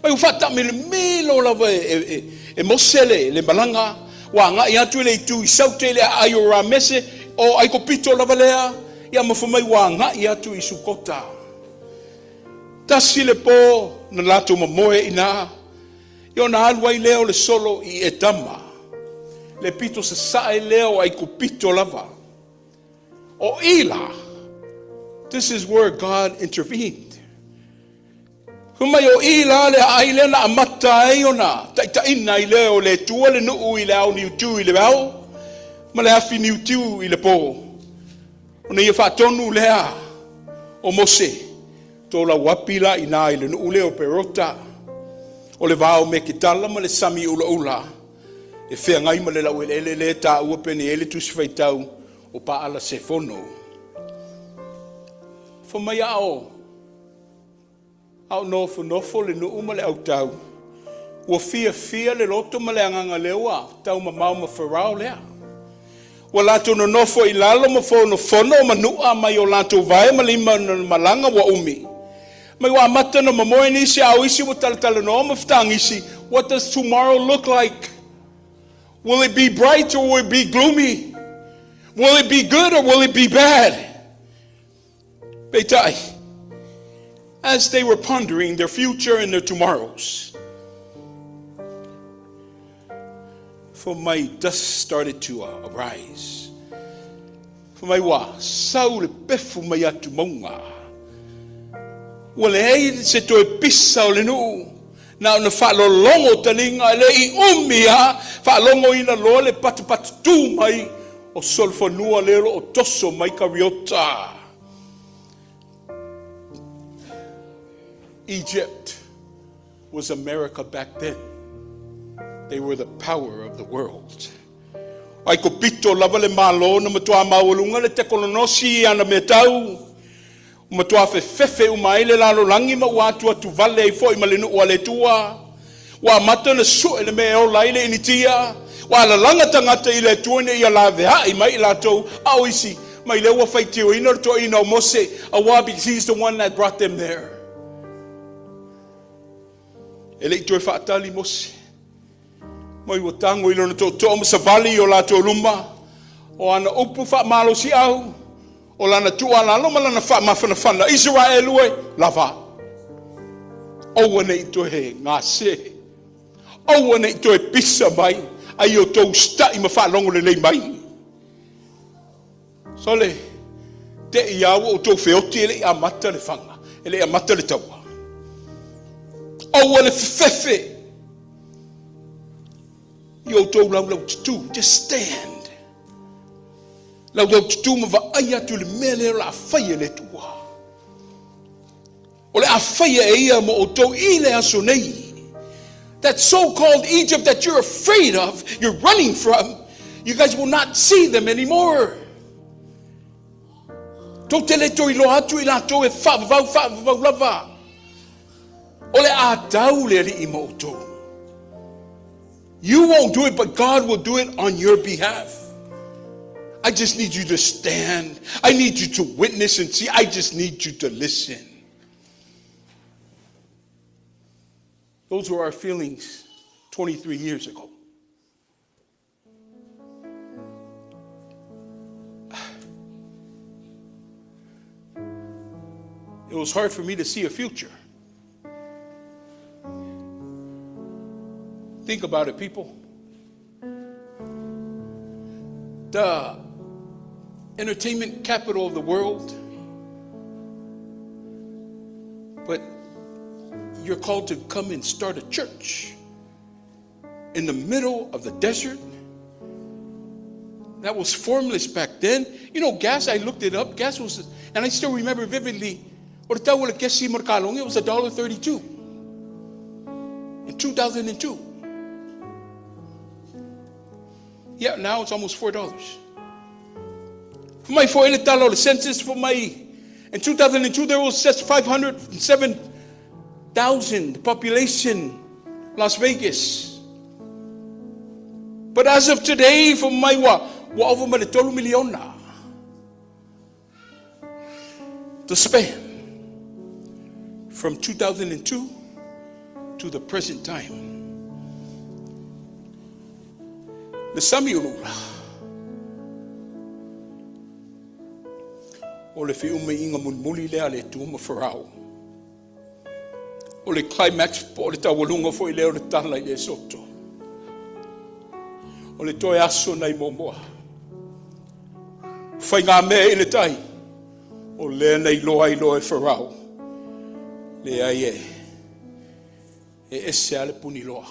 Mai ufata me le melo lava e mosele le malanga wa nga ia tu le tu saute le ayo ramese o ai kopito lava lea ia mo fumai wa nga ia tu isukota. Tasi le po na lato moe ina yo na alwai leo le solo I etama le pito se sae leo ai kopito lava o ila. This is where God intervened. Kumai o ila le aile na amata e ona ta ina I leo le tua le nuu I le au ni utu I le au ma le afi ni utu I le po ona ia whatonu lea o Mose, tō la wapila i nā i le ule o Perota, o le vāo me ki tala ma le sami ula ula, e whea ngai ma le lau ele le tā ua pene ele tusi whaitau o pa ala se fono. Fo mai au nofo le nuu ma le au tau, ua fia le loto ma le anganga lewa, tau ma mau ma wharau lea. Wa lato no nofo i lalo ma fono ma nua mai o lato vai ma lima malanga wa umi. Mai wa mata no mamoe nisi au isi wa talatala no ma ftangisi. What does tomorrow look like? Will it be bright or will it be gloomy? Will it be good or will it be bad? Beitai, as they were pondering their future and their tomorrows, for my dust started to arise. For my wa saule pefu mai atu maunga. Wale hei se toe pisa o le nuu. Na una whaalolongo talinga le I umia. Whaalongo ina loa le patu tū mai. O solfonua lero o toso mai kariota. Egypt was America back then. They were the power of the world. Ai ko pito lava le malo na matua maulunga le te kolonosi ana metau. Matua fefe umai le lalo langi ma Atua tu vale ai foi ma le nu le tua. Wa mata na su le me o laile initia. Wa la langa tangata I le tuone I la vea I mai la to au isi mai le wa faitio ina to ina Mose awa because he's the one that brought them there. Ele to fatali Mose. Mai o tango I lona to ma savali o la to luma. O ana upu fa malo si au. O lana tua la loma lana fa mafana Israel ue lava. O wane I to he ngase. O wane I to he pisa mai. Ai o to sta I ma fa longo le mai. Sole te iau o Tofaeono ele amata le fanga. Ele amata le taua. O wane fefe. Yo to lau tu just stand. Lau tu ma va aya tu le mele la faia le tua. O le a faia e ia mo o to ile aso nei. That so-called Egypt that you're afraid of, you're running from, you guys will not see them anymore. To tele to ilo atu ila to e fa lava. O le a tau le li mo to. You won't do it, but God will do it on your behalf. I just need you to stand. I need you to witness and see. I just need you to listen. Those were our feelings 23 years ago. It was hard for me to see a future. Think about it, people. The entertainment capital of the world, but you're called to come and start a church in the middle of the desert. That was formless back then. You know, gas, I looked it up. Gas was, and I still remember vividly, it was $1.32 in 2002. Yeah, now it's almost $4. For my $4 the census for my in 2002 there was just 507,000 population Las Vegas. But as of today, for my over my 12 million na. The span from 2002 to the present time. The Samoa o le fiume inga mulmuli lea le tuuma wharau. O le climax po le tawalunga fo I leo le tala I Esoto. O le toe aso nei momoa. Whai ngā mea I le tai. O le nei loa I loa e wharau. Le ai e. E ese ale puni loa.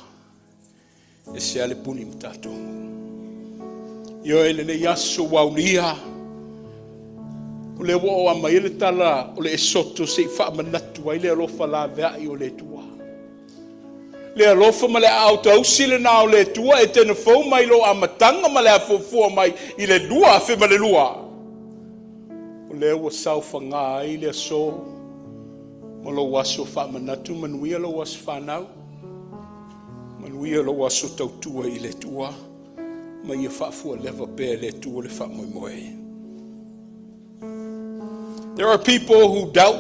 Ese ale puni mtato. Yo ele nei aso waunia. O O le wo a mai le tala o le Esoto se whaamanatu ai le alofa la veai o le tua. Le alofa ma le au sile na o le tua e tena fau mai lo amatanga ma le afofua mai i le lua fe ma le lua. O le ua saufa ngā ai le aso ma lo waso whaamanatu manuia lo was whanau. Manuia lo waso tautua i le tua ma ia whaafua lewa pe le tua le whaamoemoe. There are people who doubt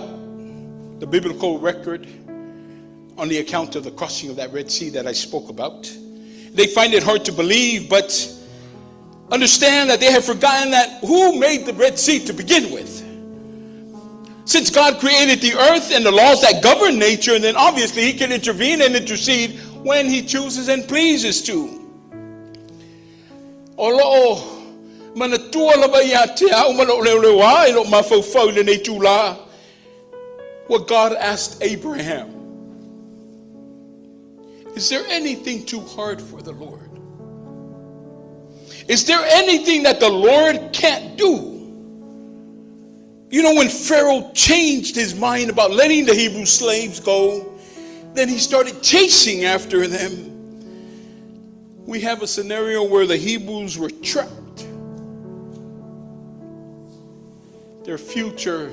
the biblical record on the account of the crossing of that Red Sea that I spoke about. They find it hard to believe, but understand that they have forgotten that who made the Red Sea to begin with. Since God created the earth and the laws that govern nature, and then obviously he can intervene and intercede when he chooses and pleases to. Olo mana tua lava ia te au mana o leo wā ilo mawhauwhau le nei tūla. What God asked Abraham, is there anything too hard for the Lord? Is there anything that the Lord can't do? You know, when Pharaoh changed his mind about letting the Hebrew slaves go, then he started chasing after them. We have a scenario where the Hebrews were trapped. Their future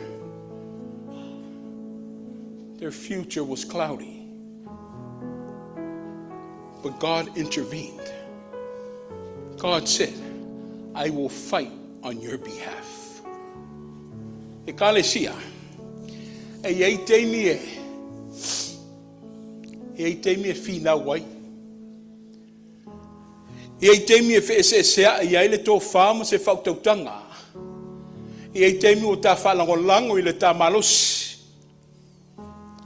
was cloudy. But God intervened. God said, I will fight on your behalf. Ekalesia. E teimie fina wai. E teimie fe se ia ile to fama se fautautanga. E teimi o ta whalangolango i le ta malos.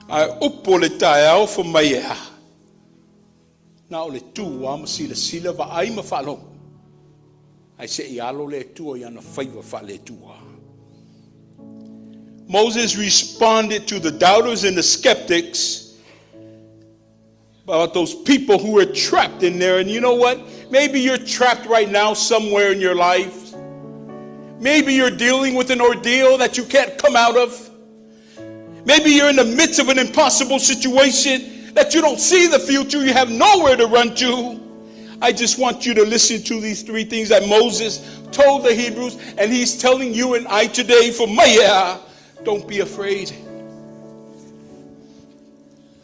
Ai upo le ta au fo mai ea. Na o le tu ama sila va ai ma whalongo. Ai se i alo le tua i ana whaiva wha le tua. Moses responded to the doubters and the skeptics about those people who were trapped in there. And you know what? Maybe you're trapped right now somewhere in your life. Maybe you're dealing with an ordeal that you can't come out of. Maybe you're in the midst of an impossible situation that you don't see the future. You have nowhere to run to. I just want you to listen to these three things that Moses told the Hebrews, and he's telling you and I today from Maya. Don't be afraid.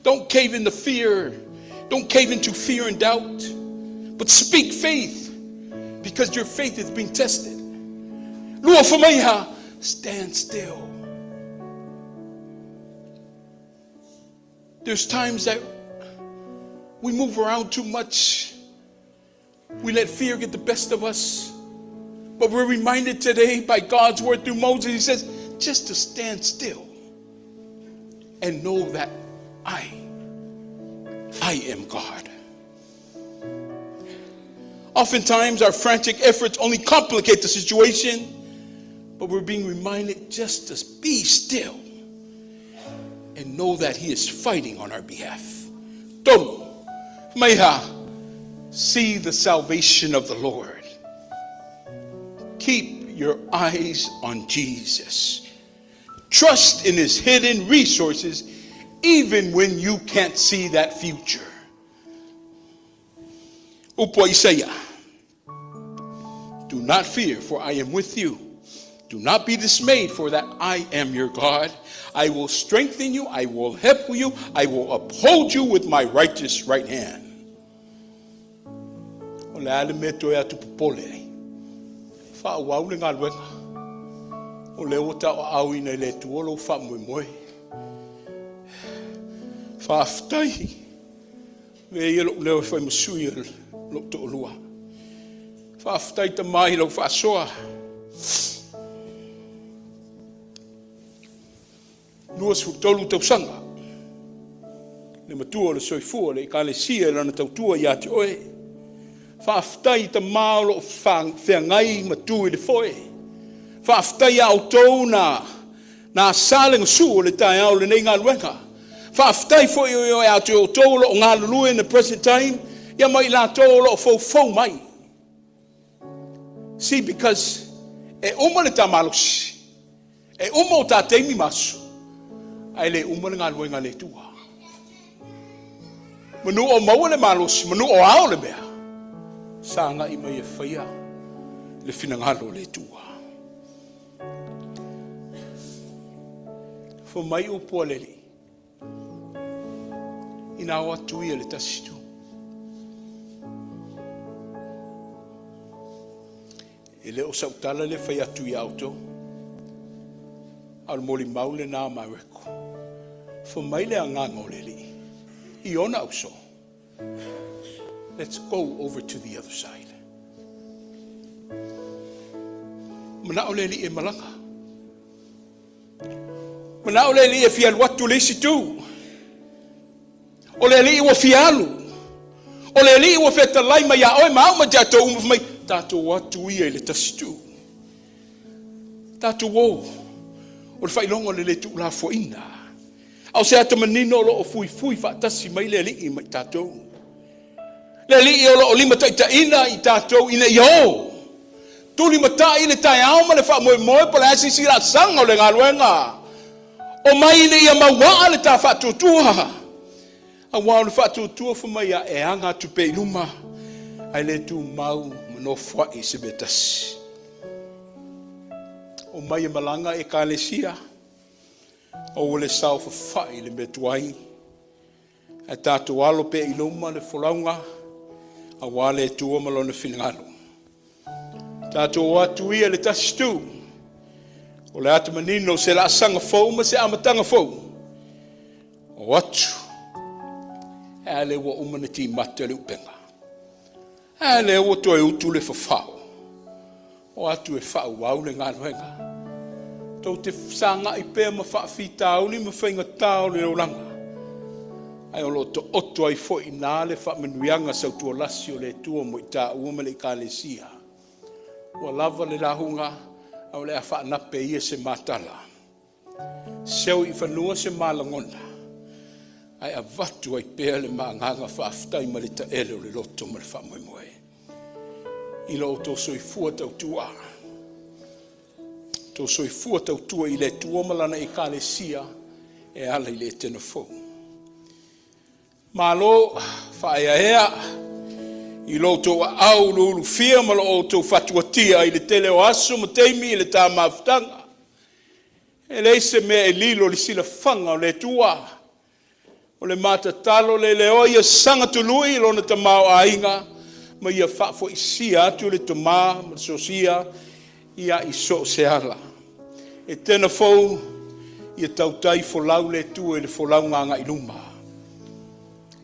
Don't cave into fear. Don't cave into fear and doubt. But speak faith, because your faith is being tested. Lua Famaiha, stand still. There's times that we move around too much. We let fear get the best of us. But we're reminded today by God's word through Moses. He says, just to stand still and know that I am God. Oftentimes our frantic efforts only complicate the situation. But we're being reminded just to be still and know that he is fighting on our behalf. Toru, Maiha, see the salvation of the Lord. Keep your eyes on Jesus. Trust in his hidden resources even when you can't see that future. Upo Isaiah, do not fear, for I am with you. Do not be dismayed, for that I am your God. I will strengthen you. I will help you. I will uphold you with my righteous right hand. O le ale me toe atu popole ai. Whaawau le ngā luenga. O le ota o au ina le tuolo wha moe moe. Whaaftai. Me ia lo leo whai masui lo to olua. Whaaftai ta mai lo whaasoa. Luas tolu tausanga. Le matua le soifua le kalesia lana tautua ia te oe. Whaaftai ta mao lo whengai matui le foe. Whaaftai au tau na salenga su o le tai au le nei ngā luenga. Whaaftai foi o au te o tau lo ngā lulue in the present time. Ia mai la tau lo fau mai. See, because e oma le tamalusi. E uma o tā teimi masu. Ai le uma ngā luenga le tua. Manu o maua le malosi, manu o ao le mea. Sa nga ima e Faia le finangalo le tua. Fo mai o pua leli. Ina o atu ia le tasitu. E le o sautala le Faia atu ia auto. Al moli maule na mareko. Fo mai le anganga o leli. Iona uso. Let's go over to the other side. Mana o leli e malanga. Mana o leli e fialu atu le situ. O leli i wa fialu. O leli i wa feta lai mai a oi mau ma jato umu mai. Tato watu ia le tasitu. Tato wo. O le whailongo le tu la fo ina. Au se ata manino lo o fui whaatasi mai le li i mai tatou. Le li i o lo o lima taita ina i tatou ina i o. Tu lima ta i le tai au ma le wha moe pa le asi si la sanga o le ngā luenga. O mai ina i a mawaa le ta whaatutua. A wao le whaatutua fu mai a e anga tupe iluma. Ai le tu mau mano fwa i se betasi. O mai e malanga e ka le sia. O le sao whawhai le metuai. A tātou alo pe iluma le wholaunga. A wale e tua malona whinangalo. Tātou atu ia le tasitu. O le atu manino se la sanga fau ma se amatanga fau. O atu. E le wa umanati mata le upenga. E le wa toi utu le whawhao. O atu e whau wau le ngā nuenga. Tau te sanga i pēr ma whaafitau ni ma whainga tau le rolanga. Ai o lo to oto ai fo i nā le whaamenuianga sau tua lasi o le tua mo i tā uama le ka le sia. Ua lava le lahunga au le a whaanape ia se matala. Seu i whanua se malangona. Ai a vatu ai pēr le maanganga whaaftai ma le ta ele o le loto ma le whaamoemoe. I lo to soi fua tau tua. To soi fua tau tua i le tuomalana i ka le sia e ala i le Etena fau. Malo Faia ea i lo to au lulu fia ma lo to fatuatia i le tele o aso ma teimi i le tā mafutanga. E le se me e lilo li sila fanga o le tua. O le mata talo le leo ia sanga tului lo na tamau a inga ma ia whafo i sia atu le toma ma sosia ia i so se ala. E tena fau ia tautai folau le tua i le folau nganga i luma.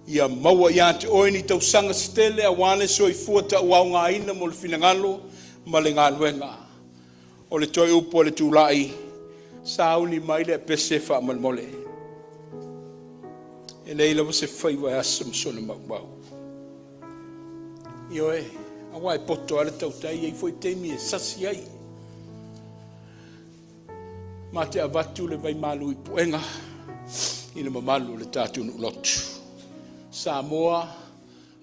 Ia maua ia te oini tau sanga stele a wane so i fuata wau ngā ina mo le finangalo ma le ngā nuenga. O le toi upo le tūlai sa uli mai le pese wha malmole. E leila wa se whaiwa asa msona mau. Io e, awa e poto ala tautai ei foi teimi e sasi ai. Ma te avatu le vai malu i puenga i le mamalu le tātunu lotu. Samoa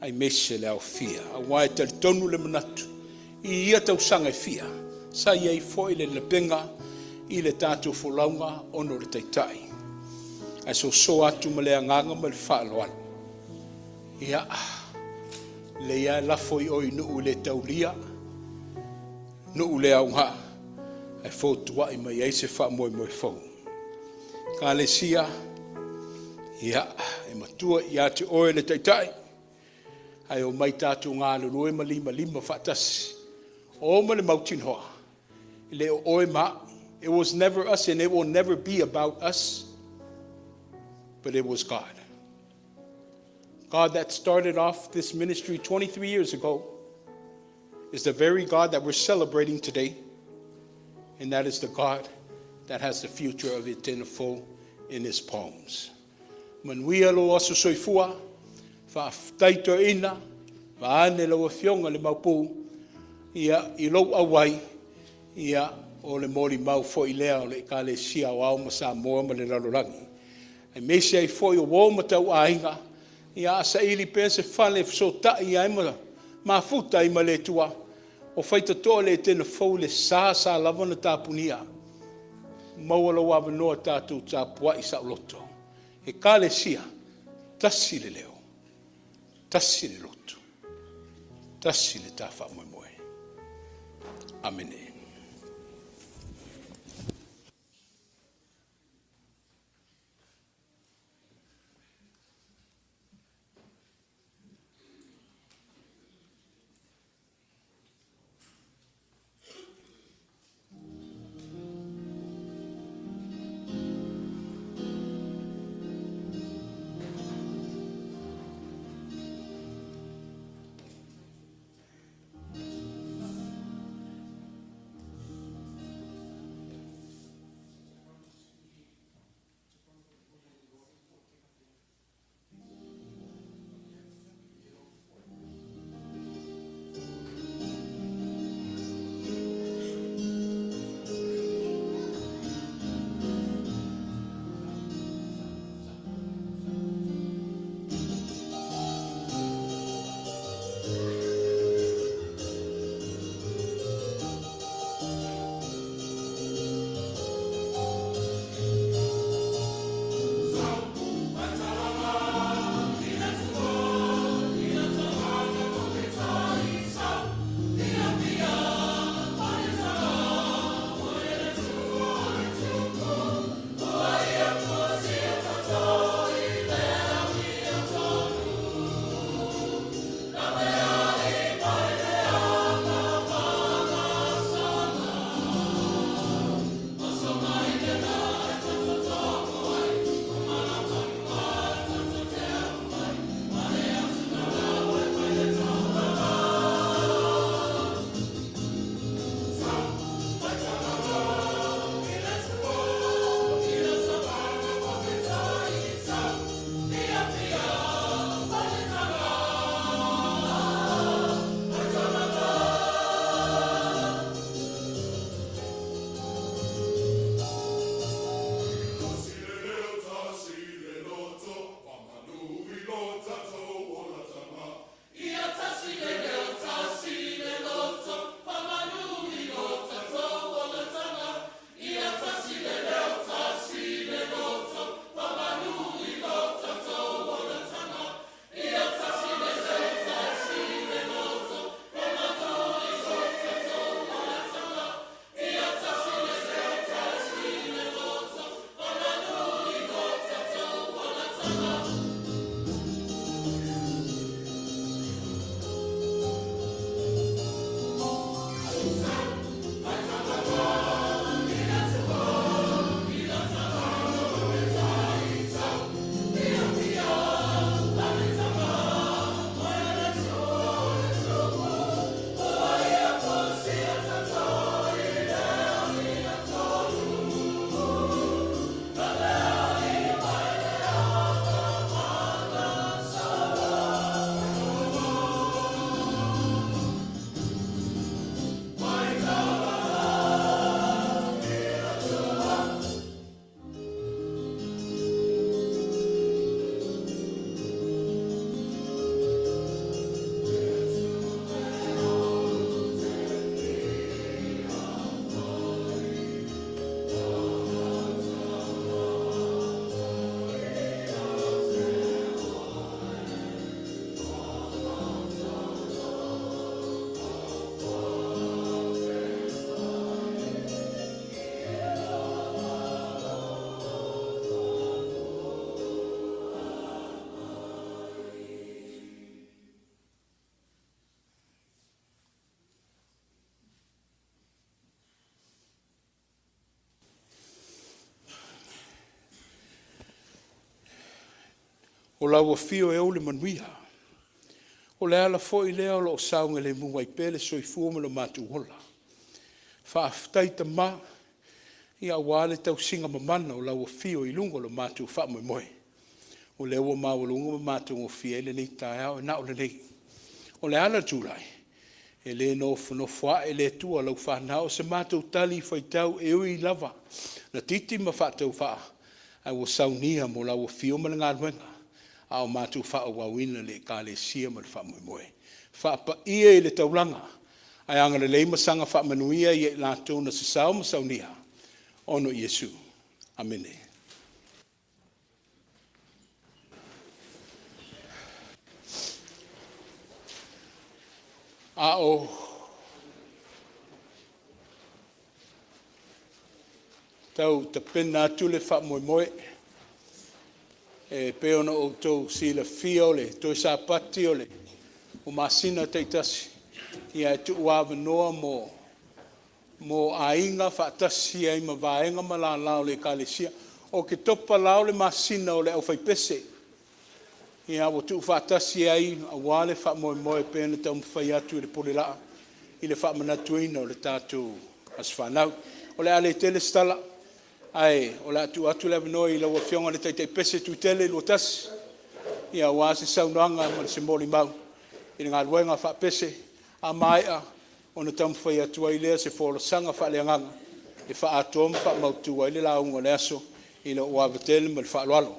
ai mese le au fia. Awa e tali tonu le manatu. I ia tau sanga e fia. Sa iei foi le lepenga i le tātou folaunga ono le taitai. Ai so atu ma le anganga ma le whaaloalo. Ia le ia lafo i oi nuu le taulia. Nuu le aunga. Ai fōtua i mai eise wha moe fau. Ka le sia. Ia, e matua i ate oe le taitai. Ai o mai tātou ngā lurue ma lima whaatasi. O ma le mautin hoa. Le o oe ma. It was never us and it will never be about us. But it was God. God that started off this ministry 23 years ago is the very God that we're celebrating today. And that is the God that has the future of Etena full in his palms. Manuia lo aso soifua, fa taito ina, fa ane lo fionga le maupu, ia i lo awai, ia o le mori mau fo i lea o le ka le sia o au ma Samoa ma le lalorangi. Ai mese ai fo i o wō matau ainga, ia asa ili pese fale so ta i aima, ma futa i ma le tua, o faita toa le Etena fau le sa lavana tapunia. maua lau avanoa tātou tāpua i sauloto. E kālesia, tasi le leo, tasi le loto, tasi le tāwha moe moe. Amene. O lau fio e ole manuia. O le ala fo i lea o lo saunga le mua i pele so i fuoma lo matu hola. Whaaftai ta ma i a wale tau singa mamana o lau fio i lungo lo matu wha moe moe. O le ua maa walunga ma matu o fia ele nei tae au e na o le nei. O le ala Julai. E le no fua e le tua lau whanau se matu tali fai tau e ui lava. Na titi ma whatau wha. Ai o saunia mo lau fio ma le ngā ruenga. Ao mātou wha o wawina le ka le sia ma le wha moe moe. Wha pa ia i le taulanga. Ai anga le leima sanga wha manuia i e lātou na sasau ma saunia. ono Iesu. Amene. Ao tau te pena atu le wha moe moe e peona o tau si le fia o le toi sa pati o le o masina teitasi ia e tu uawa noa mo ainga whaatasi ai ma vaenga ma la lao le kalesia o ke topa lao le masina o le au whaipese ia o tu whaatasi ai a wale wha moe moe peona tau mwhai atu le pole laa i le wha manatuina o le tātou as whanau o le ale tele stala ai o le atu le avanoi i laua fionga le taitei pese tu tele lua tasi ia wase saunoanga ma le simboli mau i ngā luenga wha pese a maia o na tamu whai atua i lea se wholosanga wha leanganga e wha atoma wha mautua i le launga le aso i le oavatele ma le wha aloalo.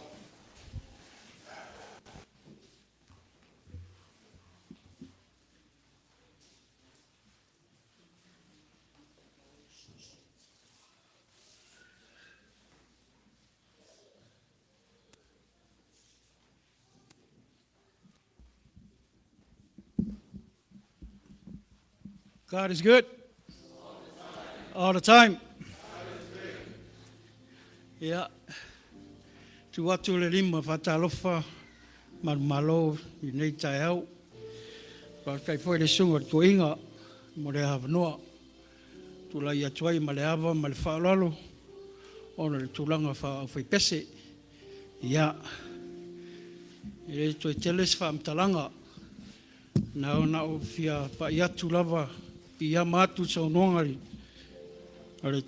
God is good. All the time. Yeah. Tu atu le lima whatalofa malo I nei tai au. Pa kai foi le sunga tu inga mo le havanoa. Tu la ia tuai ma le ava ma le whaalalo. Ona le tulanga whai pese. Yeah. E tu e teles whaamtalanga. Na ona o fia pa ia tu lava ia matu sa nongari ale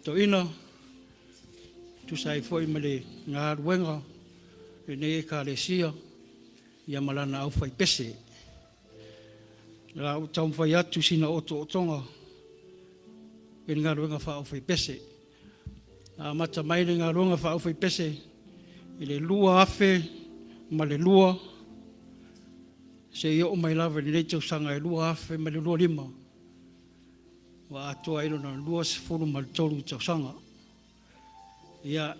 to ina tu sai foi male nga wenga ne ka le sia ia malana au fai pese la tau fai atu sina oto otonga nga wenga fa au fai pese a mata mai nga wenga fa au fai pese ile lua afe male lua se yo mai lava ni tau sanga e lua afe male lua lima wa Atua ilo na lua se furu maltolu tau sanga ia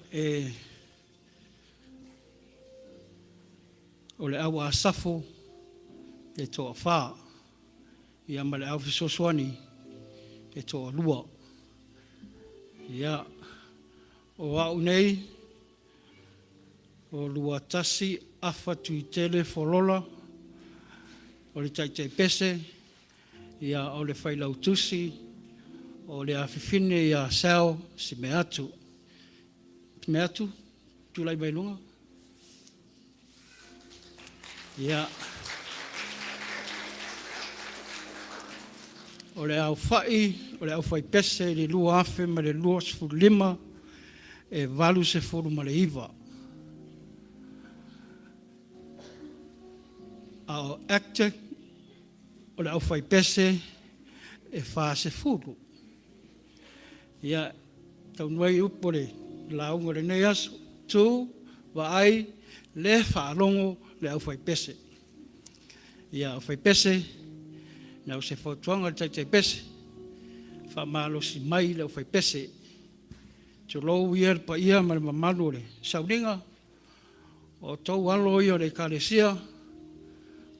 o le awa asafo e toa wha ia ma le au fisoswani e toa lua ia o au nei o lua tasi afa tui tele folola o le taitei pese ia o le whailau tusi o le awhiwhine ia sao si me atu. Me atu, tūlai mai lunga. Ia. O le au whai, o le au whai pese, le lua awhi ma le lua sifuru lima, e walu se furu ma le iwa. Ao acte, o le au whai pese, e wha se furu. Ia, tau nuai upore, launga le nei aso, tū, Vaai, le Faalogo, le au whai pese. Ia, au whai pese, nau se whautuanga le taitei pese, wha malo si mai le au whai pese. Te lou ia pa ia ma le mamalu le sauninga, o tau alo ia le kalesia,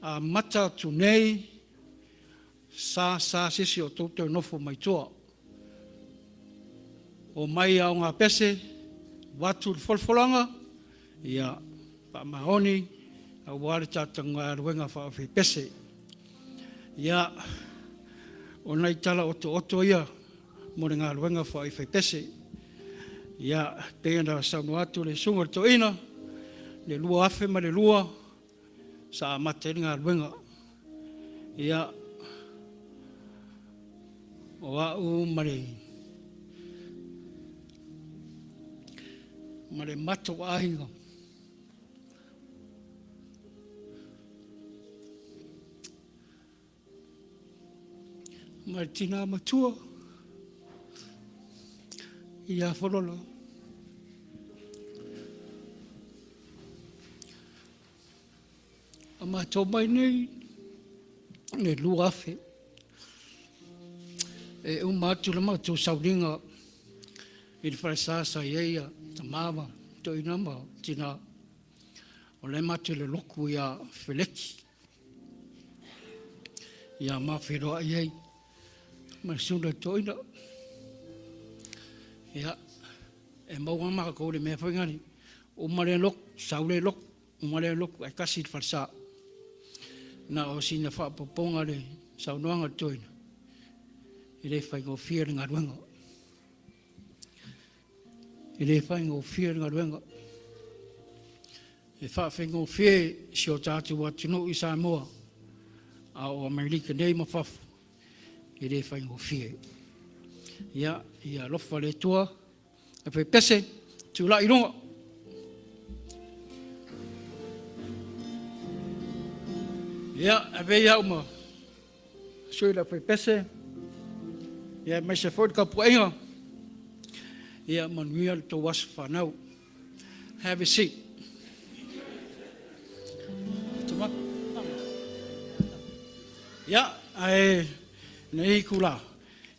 a mata tu nei, sa sisi o tau nofo mai toa. O mai au ngā pese, watu folfolanga, ia pa mahoni, a wale tātanga ruenga whawhi pese. Ia, o nei tala oto ia, mo ngā ruenga whawhi pese. Ia, pēna saunu atu le sunga to ina, le lua afe ma le lua, sa mate ngā ruenga. Ia, o au mare mato ahinga. Mare tina matua. Ia wholola. A mato mai nei, ne lua afe. E umatu la mato sauringa, I te whaisa sa ia, ta māma, to i nama, tina. O le mate le loku ia Feleki. Ia mawhiroa iei. Ma suna to ina. Ia, e maua maka kou le mea whaingani. O mare lok, saule lok, o mare lok, ai kasi te whaisa. Na o sina whapaponga le saunoanga to ina. I le whaingo whia ringa ruenga. I le whaingo whia ringa ruenga. E whawhengo whia si o tātu atino i Samoa. A o Amerika nei mawhafu. I le whaingo whia. Ia lofa le tua. E whai pese, tu la i runga. Ia, e vei au ma. Sui la whai pese. Ia, mai se fwoi ka puenga. Ia, manuia le tō wasu whanau. Have a seat. Tuma? Ia, ai, nei kula.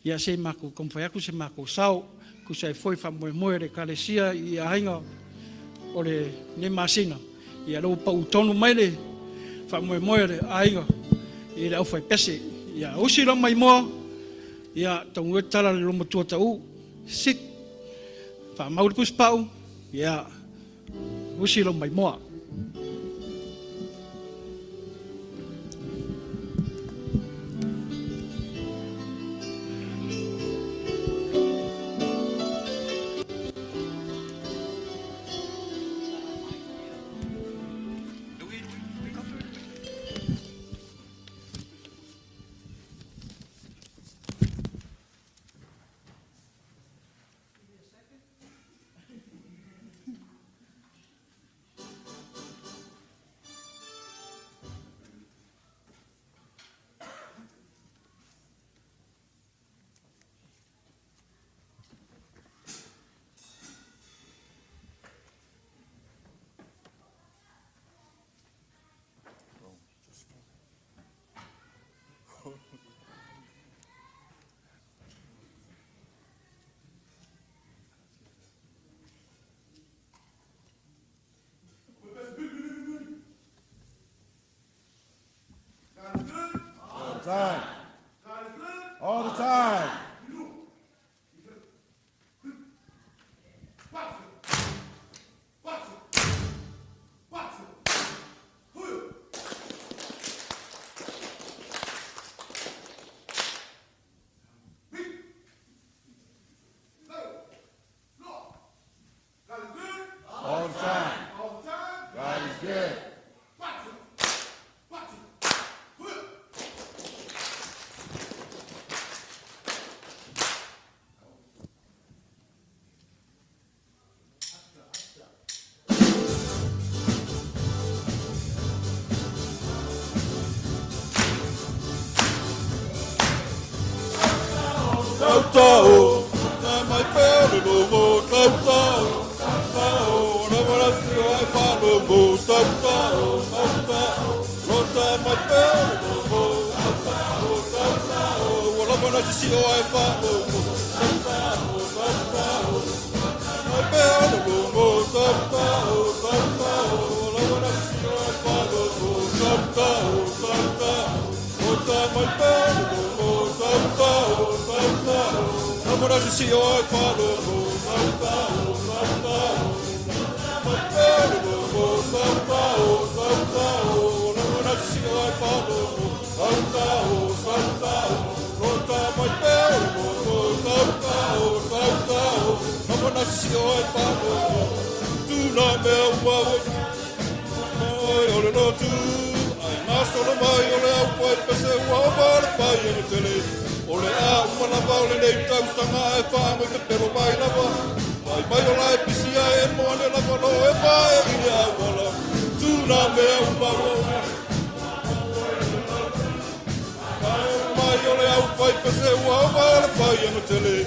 Ia se mako komwhai aku se mako sau. Ku se fwoi whamoe moe re kalesia i a hainga o le ne masina. Ia lau pa utonu mai le whamoe moe re a hainga. I le au whai pese. Ia usi la mai moa. Ia taungu e tala le loma tua tau. Sit. Wha mauri puspau. Ia usi la mai moa. Time. All the time. All the time. God is good. Tautau, na mai pere logo, tautau, tautau, na marasi Vaai Faalogo, tautau, tautau, rota mai pere logo, tautau, tautau, wala marasi Vaai Faalogo, tautau, tautau, mai pere logo, tautau, tautau, wala marasi Vaai Faalogo, tautau, tautau, rota mai pere logo, tautau, tautau. Namora se si Vaai Faalogo, tautau, tautau, mai pere logo, tautau, tautau, namora se si Vaai Faalogo, tautau, tautau, rota mai pere logo, tautau, tautau, namora se si Vaai Faalogo, tuna mea umawe, mai ole no tu, ai nasola mai ole au pai pese ua wale pai ene tele. Ole a umana paule nei tau sanga e whaamo i te pero mai lava. Mai o lai pisia e moane lava no e pae i le au wala. Tūna mea umawo. Mai ole au pai pese ua wale pai anu tele.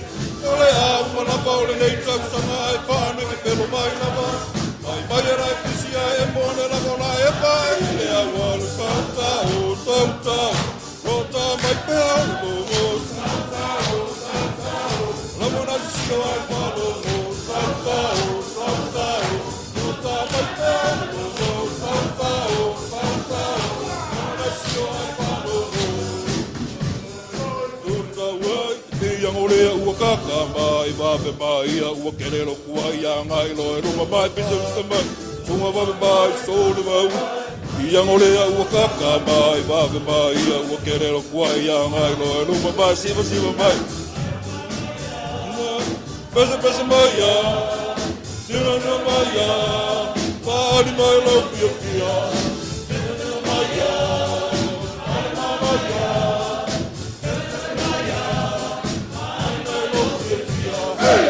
Ole a umana paule nei tau sanga e whaamo i te pero mai lava. Mai o lai pisia e moane lava no e pae i le au wala. Sautau, sautau. Rota mai pea logo, tautau, tautau. Lamona si o Vaai Faalogo, Sautao, Sautao, Rota mai Faalogo, Sautao, Sautao, Malasio Vaai Faalogo. Rota wai, te iangolea ua kaka mai, vape mai ia ua kerero kua ia ngai loe ruma mai, pisa usta mai, sunga vape mai, sole mai, iangolea ua kaka mai, vape mai ia ua kerero kua ia ngai loe ruma mai, siva siva mai. Pesa pesa maya, sira na maya, pari mai lau pia pia. Pesa maya, pari mai maya, pesa maya, pari mai lau pia pia. Hey!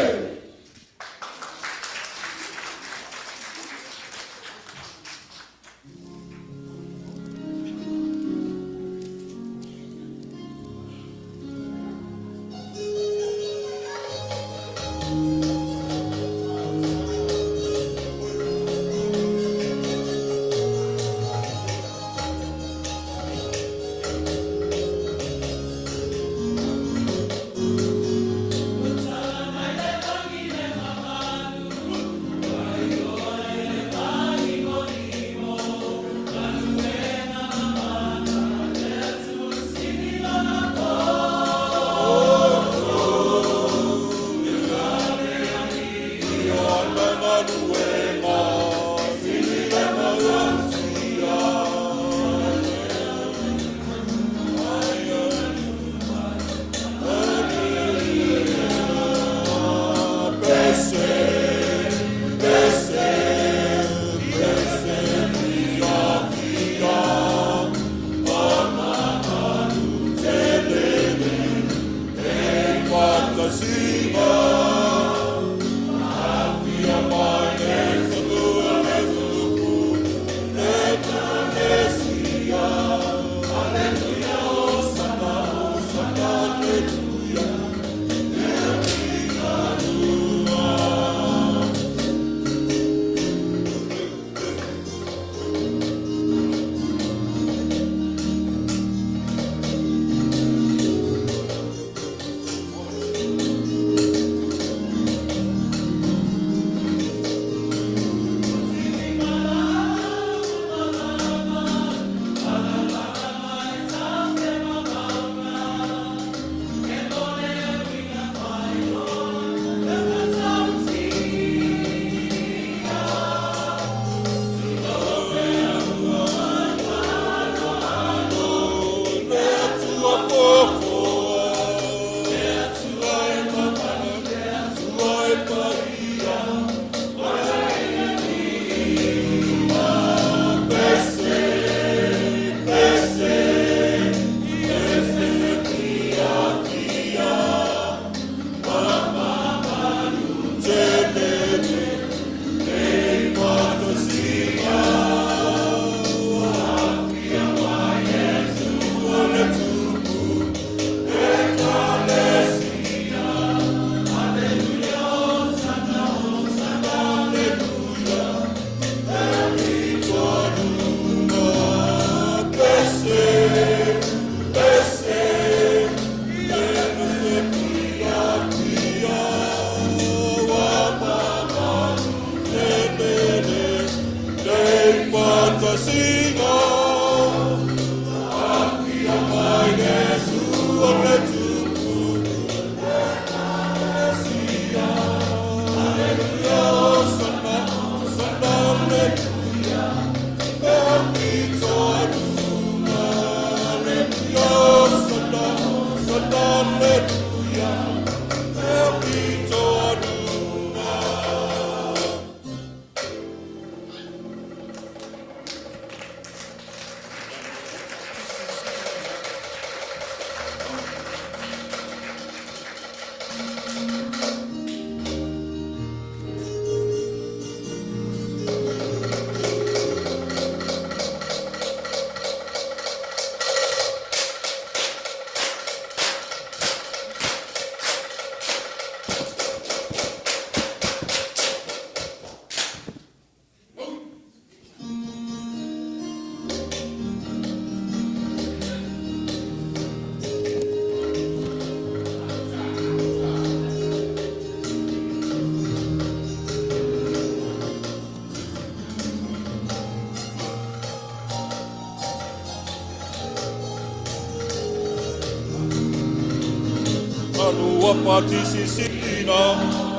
pati sisina,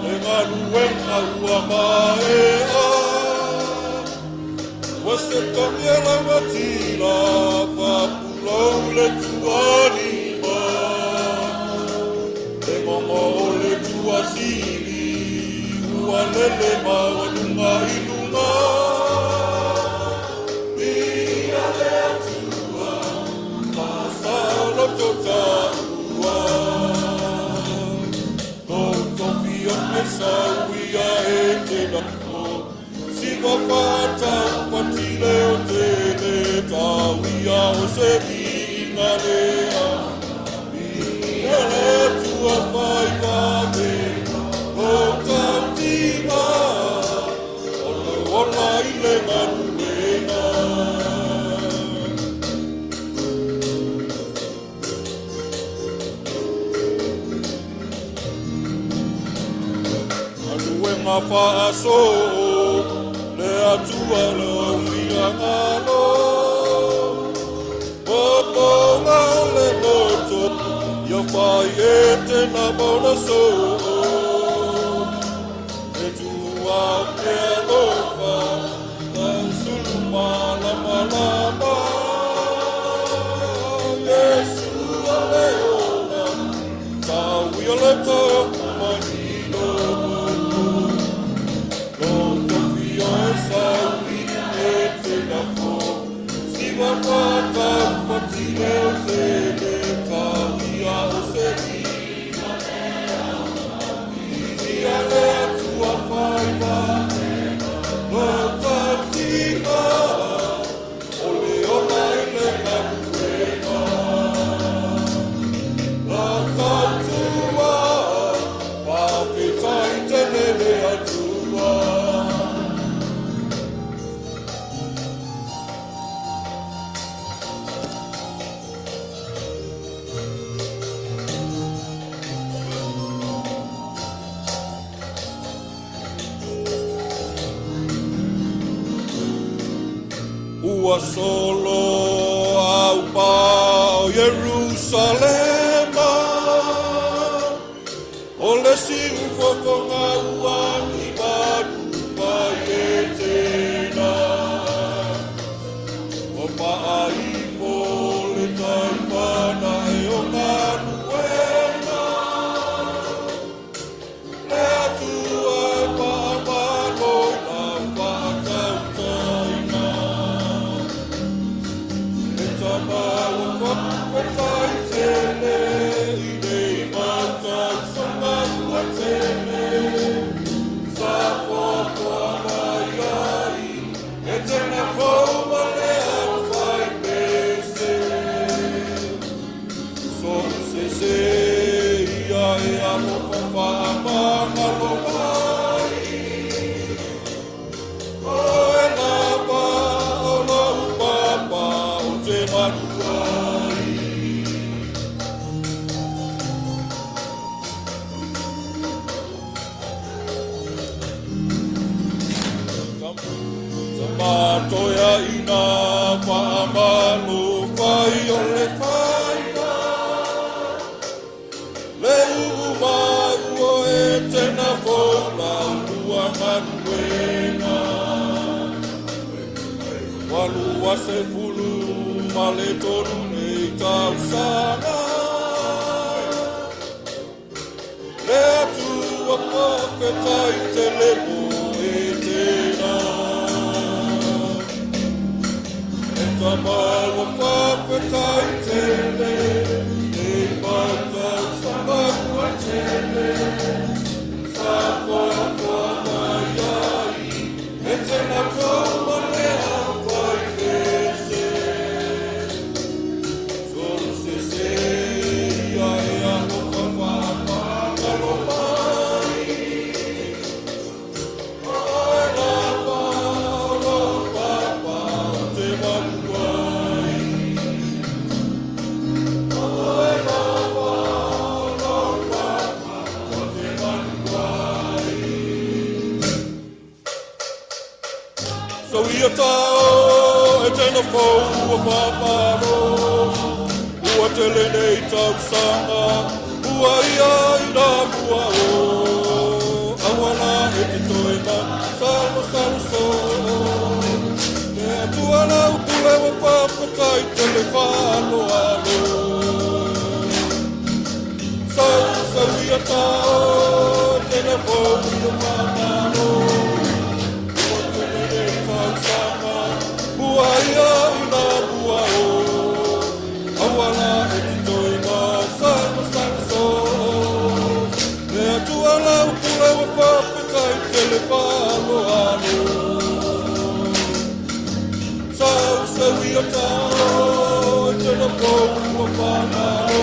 e ngalueng aua maea. Wase tamiela matila, papulau le tuanima. E ngongo le tuasili, ua lele mawanunga ilunga. Mia le atua, masalo totaua. No topia Mesauia Etena. Siwakata patile o tene tawia o se ingalea. Ia le tua Vaai Faalogo o tautima. Ole ola ile nganuena. Anuenga paaso. Atua lo wiangalo, bobo ngale moto, yo Faai Etena bonaso. Etua pealofa, tansuluma lama lama. Yesu aleona, tawi aleta manino. Siwakata patile o tene tawia o se ia le atua Vaai Faalogo o tautima. Ole ola ile nganuena. La tautua, papetai tenele atua. Ua solo au pao Jerusalema. Ole si ufoko ngau ani badu Vaai Etena. O paai po le taipana e o nganuena. Le atua e paamano na whakatautaina. E tamaua whakatai tene i nei matau samahua tene. Sa whakua mai ai, e tena kauma le au whai pese. So se ia e alo whaamanga lo mai. O e la pa o la upapa o te manuai. Tamatoia ina whaamalo whai o le whaia. Le umau o Etena whola ua nganuena. Walua se fulu ma le tonu nei tausanga. Le atua whakatai te lepo Etena. E tamaua whakatai tele, e matau samahua tele. Sa whakua mai ai, e tena kauma le au whai pese. Solo se ia e alo whawamanga lo mai. O e la pa o lo papa o te manuai. O e la pa o lo papa o te manuai. So ia tau e tena fou a paparo. Ua tele nei tausanga, bua ia ina bua o awala e te toina salo salo so me atua na upule wa papatai telefano alo sau ia tao tena pono manano o tene tau sama bua ia ina bua o awala e te toina salo salo so me atua na upule wa papatai telefano alo sau ia tao tena pono manano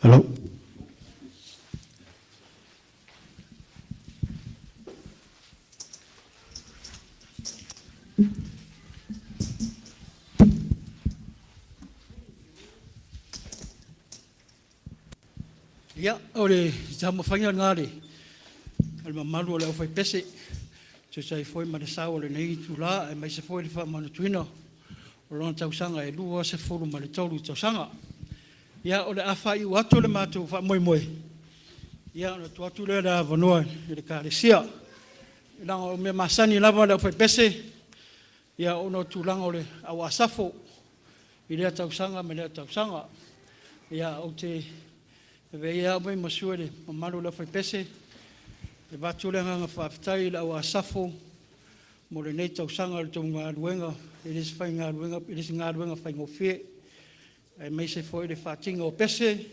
Hello. Ia, ore, tamo whainga ngāre. Al mamaru le au whai pese. So sai foi ma le sao le nei tu la, e mai se foi le wha manu tuina. O lona tausanga e lua se furu ma le tauru tausanga. Ia, ore a whai u atu le mātou wha moi moi. Ia, ona tu atu le da vanua e le kāre sia. Langa o me masani lava le au whai pese. Ia, ona tu langa o le au asafo. I lea tausanga me lea tausanga. Ia, o te... E vei au mai masua le mamaru le whai pese. E watu le nganga whaafitai le au asafo. Mo le nei tausanga le tau ngā ruenga. E lesi whai ngā ruenga, e lesi ngā ruenga whai ngofie. E mei se foi le whaatinga o pese.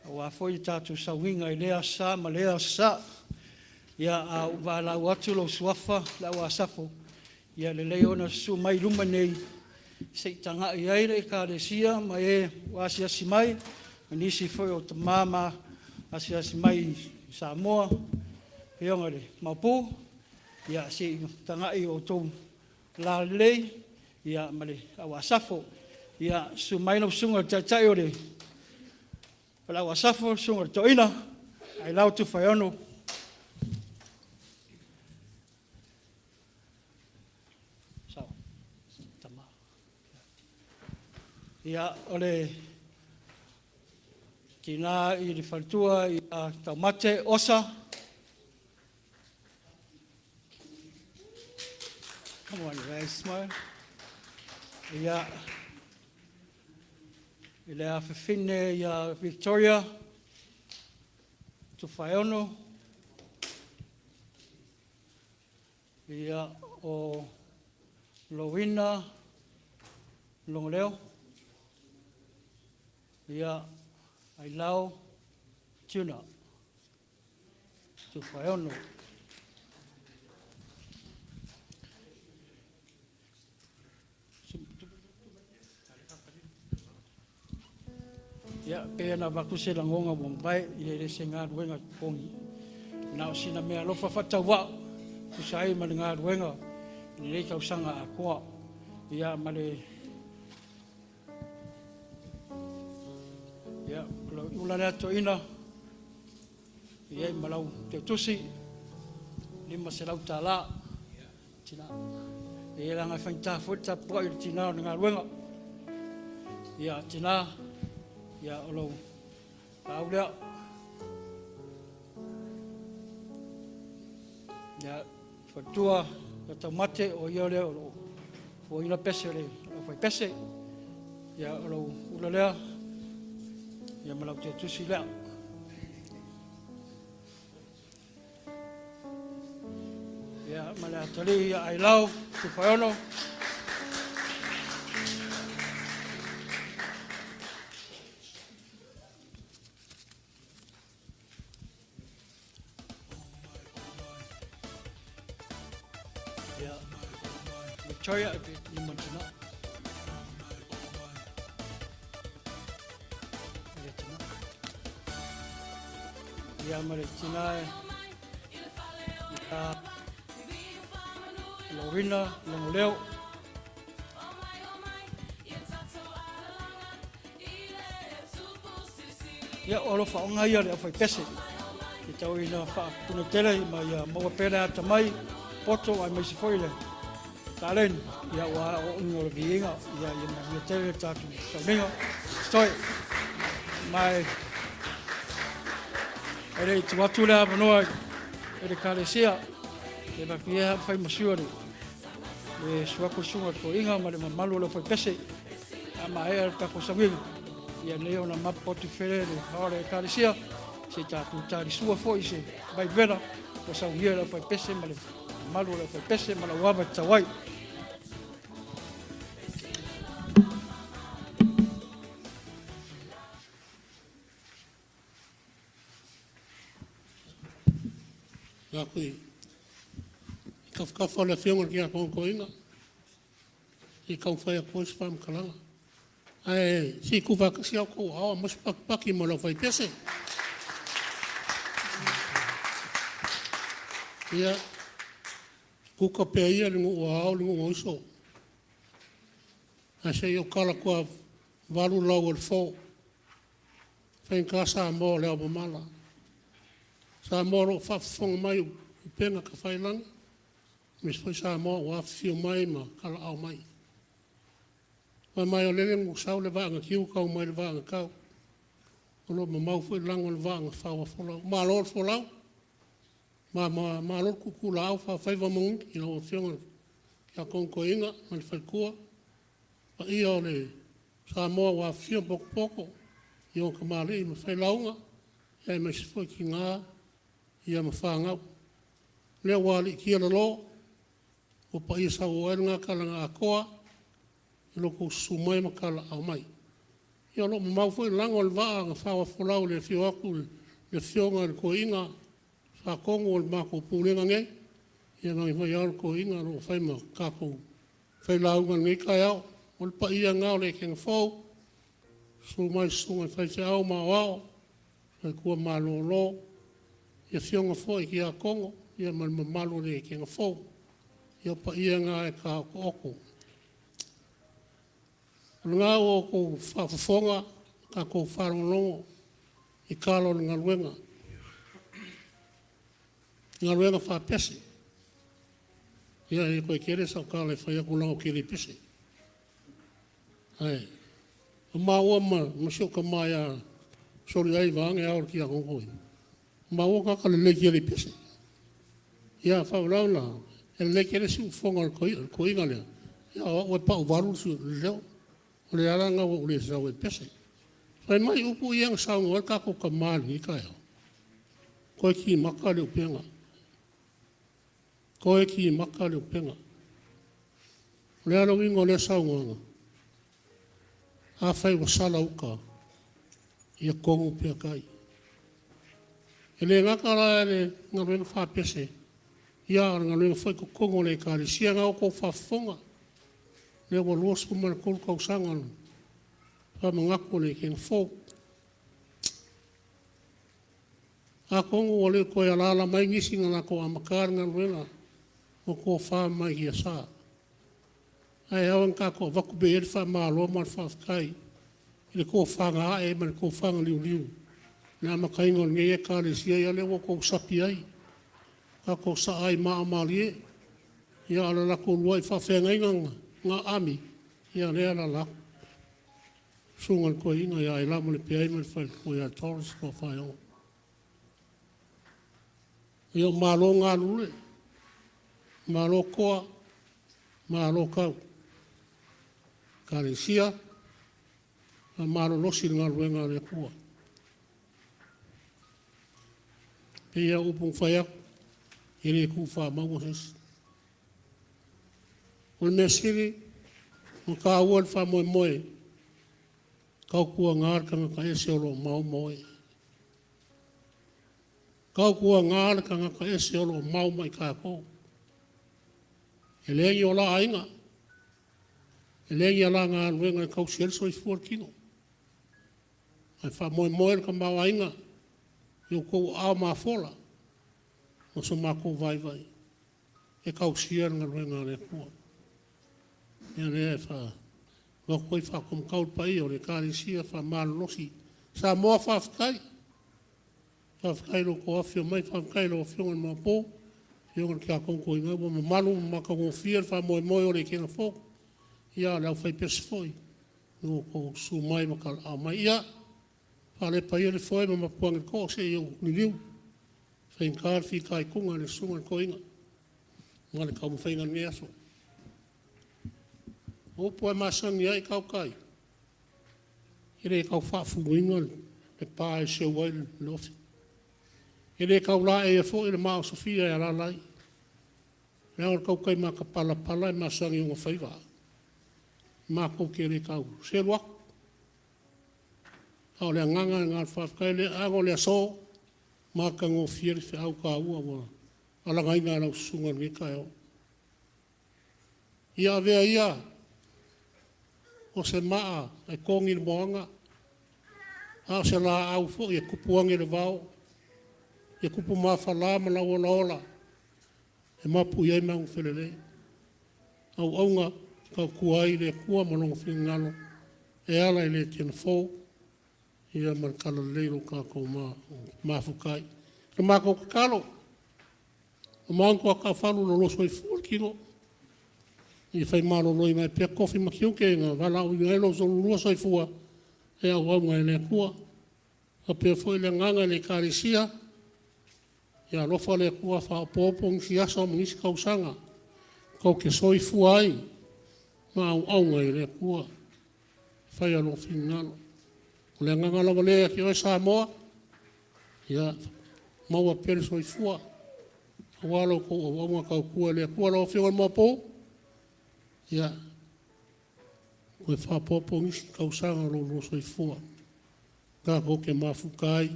Au a foi tātou sauinga i lea sa, ma lea sa. Ia a uwa lau atu lo suafa le au asafo. Ia le leona su mai luma nei. Se tanga i aire ka le sia, ma e wasi asi mai. Nisi foi o te mama, asi mai Samoa, peonga le Maupu, ia si tangai o tō la lei, ia male au asafo, ia su mai no sunga tai o le au asafo, sunga toina, Ailao Tofaeono. Sao, tama. Ia ole Tina i le whantua i a taumate osa. Come on, guys, smile. Ia, i le a whiwhine i a Victoria, Tofaeono. Ia o Lowina, Longleo. Ia Ailao Tuna, Tofaeono. Ia, pēna wakuse langonga wampai, i le se ngā ruenga kongi. Nā o sina mea lofa whatauwa, kusai ma le ngā ruenga, i le tausanga a koa. Ia, ma le... Ia, ula lea toina, ia i malau te tusi, lima se lau tā la, tina. Ia langa whaintā fuita pua i tina o ngā ruenga. Ia, tina, ia o lau au lea. Ia fatua ia taumate o ia lea o lau fuaina pese le o fai pese. Ia o lau ula lea ia malau te tusi lea. Ia malea tali ia Ailao Tofaeono. Ia Victoria i Montana. Ia Malepeai ia Lorina Longoleo. Ia olo whaonga ia le awhai pese. I tau ina whaapuna tele ma ia maua pēna ata mai poto ai mai se whoile. Tālen ia wā o ungo le viinga ia ia tele tātu sauninga. Stoi mai ere tu watu le avanoa ere kālesia e mapia whai masiore. Le suako sunga ko inga ma le mamalu le whai pese a ma ea kako sawinga. Ia leo na mapotu where le haore kālesia se tātu tāri sua fo i se vai vera o sa uia le whai pese ma le malu le whai pese ma la wawa tawai. Ngā kui, i kawhkawha le whionga ki a kongoinga, i kau whai a koes wham kalanga. Ai, si kuwa kasi au kou hawa, mas paki mo lau whai pese. Ia, kuka pēa ia ringu ua hao, ringu ua iso. Ai se i o kala kua walu lau al fo. Whain ka Samoa leo mamala. Samoa ro whawhonga mai u penga ka whailanga. Mis whai Samoa ua whio mai ma kala au mai. Wai mai o lele ngu sau le vaanga kiu kau mai le vaanga kau. O lo ma mau whai lango le vaanga whawa wholau. Ma lor wholau. Ma lor kuku lau whaiwa mungi. I lo whionga kia kongoinga ma le whai kua. Pa ia o le Samoa ua whio poko poko. I o kamali i ma whai launga. Ia mai se whai ki ngā. Ia ma whāngau. Lea wāli kia la lo. O pa ia sa o ngā kalanga a koa. I loko sumai ma kala au mai. Ia lo ma mau fwoi lango le waa ngā whawa wholau le whio aku le whionga le ko inga. Wha kongo o le mako pūrenga nge. Ia ngai whai au ko inga lo whai ma kako. Whai launga ngai kai au. O le pa ia ngau le kenga whau. Sumai sungai whai te au ma wao. Whai kua ma lo lo. Ia whionga fwoi ki a kongo. Ia ma malo le kenga whau. Ia pa ia ngā e ka oko. Ngā o ko whawhawhonga, ka ko wharongongo, i kālo ngā ruenga. Ngā ruenga whapese. Ia e koe kere sa kāle whai aku lango kere pese. Ai. O mā ua ma sio ka mai a sori ai vānge aur ki a kongoi. Mā ua ka le kere pese. Ia whaulau na, e le kere si ufonga ko inga lea. Ia o pa uvaru su leo. O le aranga o le sau e pese. Whai mai upu i ang saunga o kako ka mali i kai au. Koe ki maka leo penga. Koe ki maka leo penga. Le alo ingo le saunga anga. A whai wa sala uka. Ia kongu pia kai. E le ngakara e le ngaruenga wha pese. Ia ngaruenga whai ko kongo le kari. Sia ngau ko whafonga. Le wa luas po mana kolu kau sangan. Pa mangako le kenga fōk. A kongo o le koe alala mai ngisi ngana ko amakar ngan ruenga. O ko wha mai hi a sā. Ai awan ka ko waku be ere wha maa loa man wha whakai. Ile ko wha ngā e man ko wha liu liu. Nā makaingo nge e ka le sia ia le wo ko sapi ai. Ka ko sa ai maa mali e. Ia ala la ko luai wha whenga inganga. Ngā ami, ia lea la lako. sungan ko inga ya Ailao Malepeai me fai ko ya Doris Tofaeono. Ia malo ngā lule, malo koa, malo kau. Kalesia, malo losi ngā luenga le kua. Pea upung Faia, ere ku wha Moses. O me siri, o ka awan wha moe moe, kau kua ngār kanga ka ese olo mau moe. Kau kua ngār kanga ka ese olo mau mai ka kou. E lengi o la ainga, e lengi ala ngā luenga e kau sielso I fuar kino. Ai wha moe moe ka mau ainga, eu kou ao mā fola, o so mā kou vai vai. E kau sier ngā luenga le kua. Ia rea e wha, wakoi wha kum kaul pai o le kāri sia wha mālosi. Samoa whawkai. Whawkai lo ko awhio mai, whawkai lo whiongan mā pō. Whiongan kia kongko I ngau, ma malu ma kongo whier wha moe moe o le kena whok. Ia lau whai pesi whoi. Nō ko su mai makal au mai. Ia, whale pai o le whoi ma mapuangi ko se iu ni liu. Whai kār whi kai kunga le sungan ko inga. Ngale kau mu whainga ni aso. O poe masangi ai kau kai. Ere kau whaafunguinga le pāe se wai le ofi. Ere kau la e fo e le mao Sofia e la lai. Rea kau kai maka pala pala e masangi unga whaiva. Mako ke re kau. Se luak. Au le nganga ngā whafkai le ango le aso. Maka ngō fieri whi au ka ua wa. Ala ngai ngā rau sunga ni kai o. Ia vea ia. O se maa e kongi le moanga. A se la au fo e kupuangi le vau. E kupu maa whala ma lau ola ola. E mapu iei maungu whelele. Au aunga kau kuai le kua malonga whingalo. E ala I le tena fo. Ia markala leiro ka kou maafukai. Le mako kakalo. O maungu a ka whalu lo loso I fuar kino. I whai malo loi mai pia kofi makiuke ngā wala o I lo so lua soifua e au au ngai le kua. A pia foi le nganga le karisia. Ia lofa le kua wha popong si asa o mungisi kausanga. Kau ke soifua ai. Ma au ngai le kua. Whai alo whingalo. O le nganga lawa lea ki oi Samoa. Ia maua pia soifua. Awalo ko o aunga kau kua le kua lo whiongan mua po. Ia, koe whapopo ngisi kausanga lo soifua. Ka koke mafukai.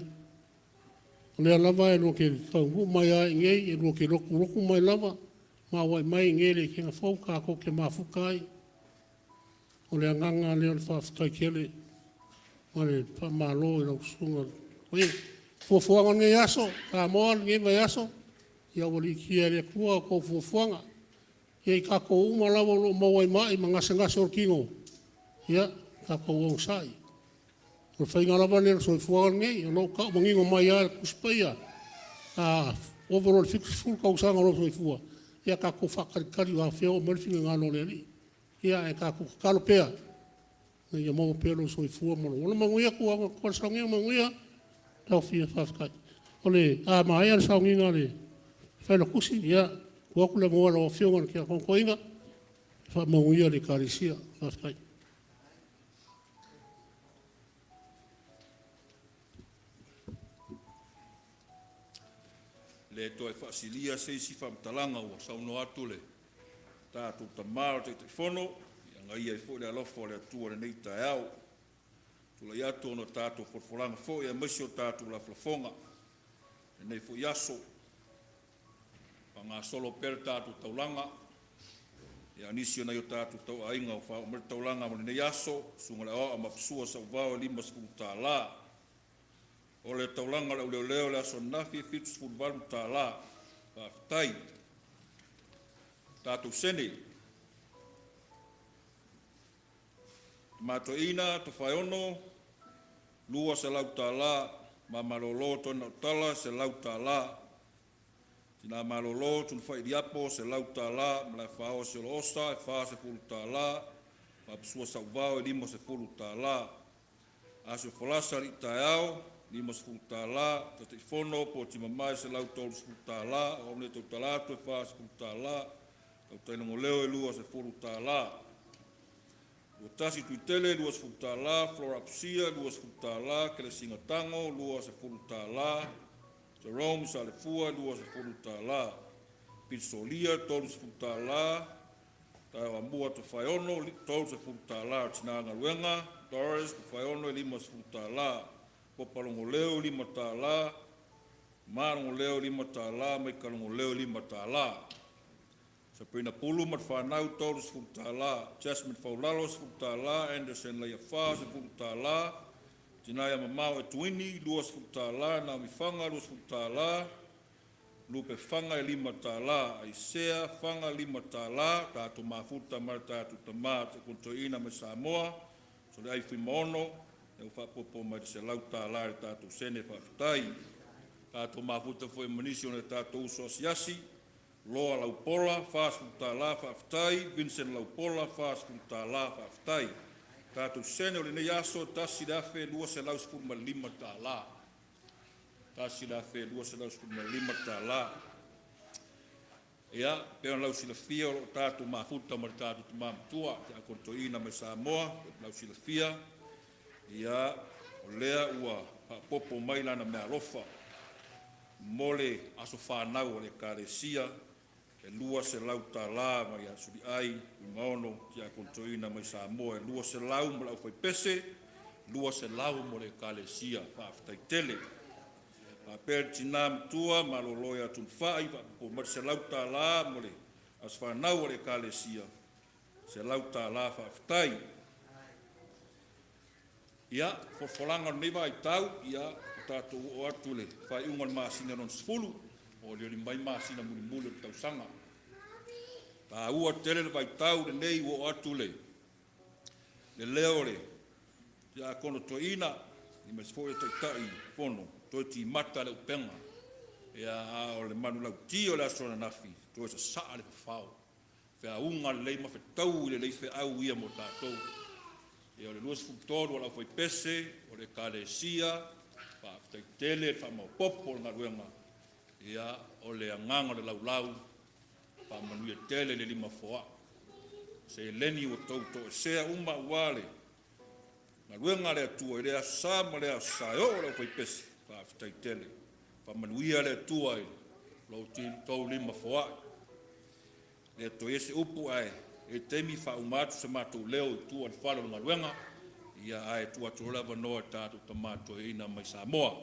O lea lava e loke kau mai ai ngei, e loke roku mai lava. Ma wai mai ngei le kenga fau, ka koke mafukai. O lea nganga lea le whafukai kele. Ma le whamalo e lau sunga. Koe, fuafuanga ngei aso, ka moa ngei mai aso. Ia wali kia le kua ko fuafuanga. Ia I kako uma lawa lo mawai mai ma ngase o kingo. Ia, kako o sai. O whainga lawa nera soifuagan ngei, o lo ka mangingo mai ai kuspaia. Overall fix full kausanga lo soifua. Ia kako whakarikari wa whio o marifinga ngā lo leri. Ia e kako kalopea. Ia mawa pea lo soifua malo. Ola manguia kua kwa saungia manguia. Tau fia whafkai. Ole, mai ar saunginga le. Whaila kusi, ia. Kua kule moa lo whiongan kia kongkoinga. Wha manguia le karisia. Whafkai. Le toi whaasilia se si whamtalanga ua sauno atu le. Tātou tamara te whono. Ia ngai ai fo le alofa le atua le nei tae au. Tula i atu ono tātou whorwhoranga fo ia masi o tātou la whlafonga. E nei fo iaso. Ngā solo pere tātou taulanga. E anisio na i o tātou tau ainga o whao mre taulanga mani nei aso. Sunga le oa mapsua sa uvao e lima sifu tā la. O le taulanga le uleo leo le aso nafi e fitu sifu valu tā la. Whaftai. Tātou sene. Mato ina, Tofaeono. Lua se lau tā la. Mamalolo tona utala se lau tā la. Tina malolo tun fai diapo se lau tala, mala fao se losa, e fa se fulu tala, ma psua sa uvao e limo se fulu tala. Aso folasa ri taeao, 5 tala, Tofaeono po ti mamai se lau 3 tala, o ne tau tala tu 4 tala, tau tainongo leo 2 tala. Ua tasi tuitele 2 tala, Florapsia 2 tala, Kelesingatango 2 tala, Jerome Salefua 2 tala, Pitsolia 3 tala, Taeamua Tofaeono 3 tala, Tinanga Luenga, Doris Tofaeono 5 tala, Popalongo leo 5 tala, Marongo leo 5 tala, Maikalongo leo 5 tala. Sabrina Pulu mat whanau 3 tala, Jasmine Faulalo 10 tala, Anderson Leiafa 10 tala, Tinaya Mamau Etuini 2 tala, Naomi Fanga 2 tala, Lupe Fanga 5 tala, Aisea Fanga 5 tala, Tatu Mafuta mar Tatu Tamata Kuntoina me Samoa, so le aifi mono, e whapopo mai se lau tala e Tatu Sene Whaftai, Tatu Mafuta foi manisio ne Tatu Usosiasi, Loa Laupola, Fas Tala Whaftai, Vincent Laupola, Fas Tala Whaftai, Tatu Sene o le ne yaso tasi dafe 2 tala. Tasi dafe 2 tala. Ia, peo lau silafia o Tatu Mafuta mar Tatu Tamamatua, te akontoina me Samoa, lau silafia. Ia, o lea ua popo mai lana mea lofa. Mole aso whanau o le karesia, e lua se lau tala mai a suri ai, maono ti a kontoina mai Samoa, e lua se lau mo lau fai pese, lua se lau mo le kalesia, whaaftai tele. A per tina mtua, maloloia tun whai, po mar se lau tala mo le as whanau o le kalesia, se lau tala whaaftai. Ia, forfolanga newa i tau, ia, tātou o atu le, whai ungon maasina non sfulu, o le mai maasina muli muli o tau sanga. Tā ua tele le vai tau le nei o atu le leo le, ia kono toina, ni mes fōia taitai fono, toi ti mata le upenga, ia o le manu lau tio le asona nafi, toi sa saa le whao, whea unga le leima whetau le lei wheau ia mo tātou. Ia o le luas fuktoro lau whai pese, o le kalesia, whaaftai tele, whamau popo ngā ruenga, ia o le anganga le laulau, whamanuia tele le 5 foa. Se leni o tau to e sea uma uale, ngā ruenga le atua, i le asa ma le asa, o lau whai pese, whaaftai tele, whamanuia le atua i, lau tau 5 foa. Le ato ese upu ai, e temi whaumatu sa mātou leo i tua ni whalo ngā ruenga, ia ai tua tōlewa noa tātou tamato e ina mai Samoa.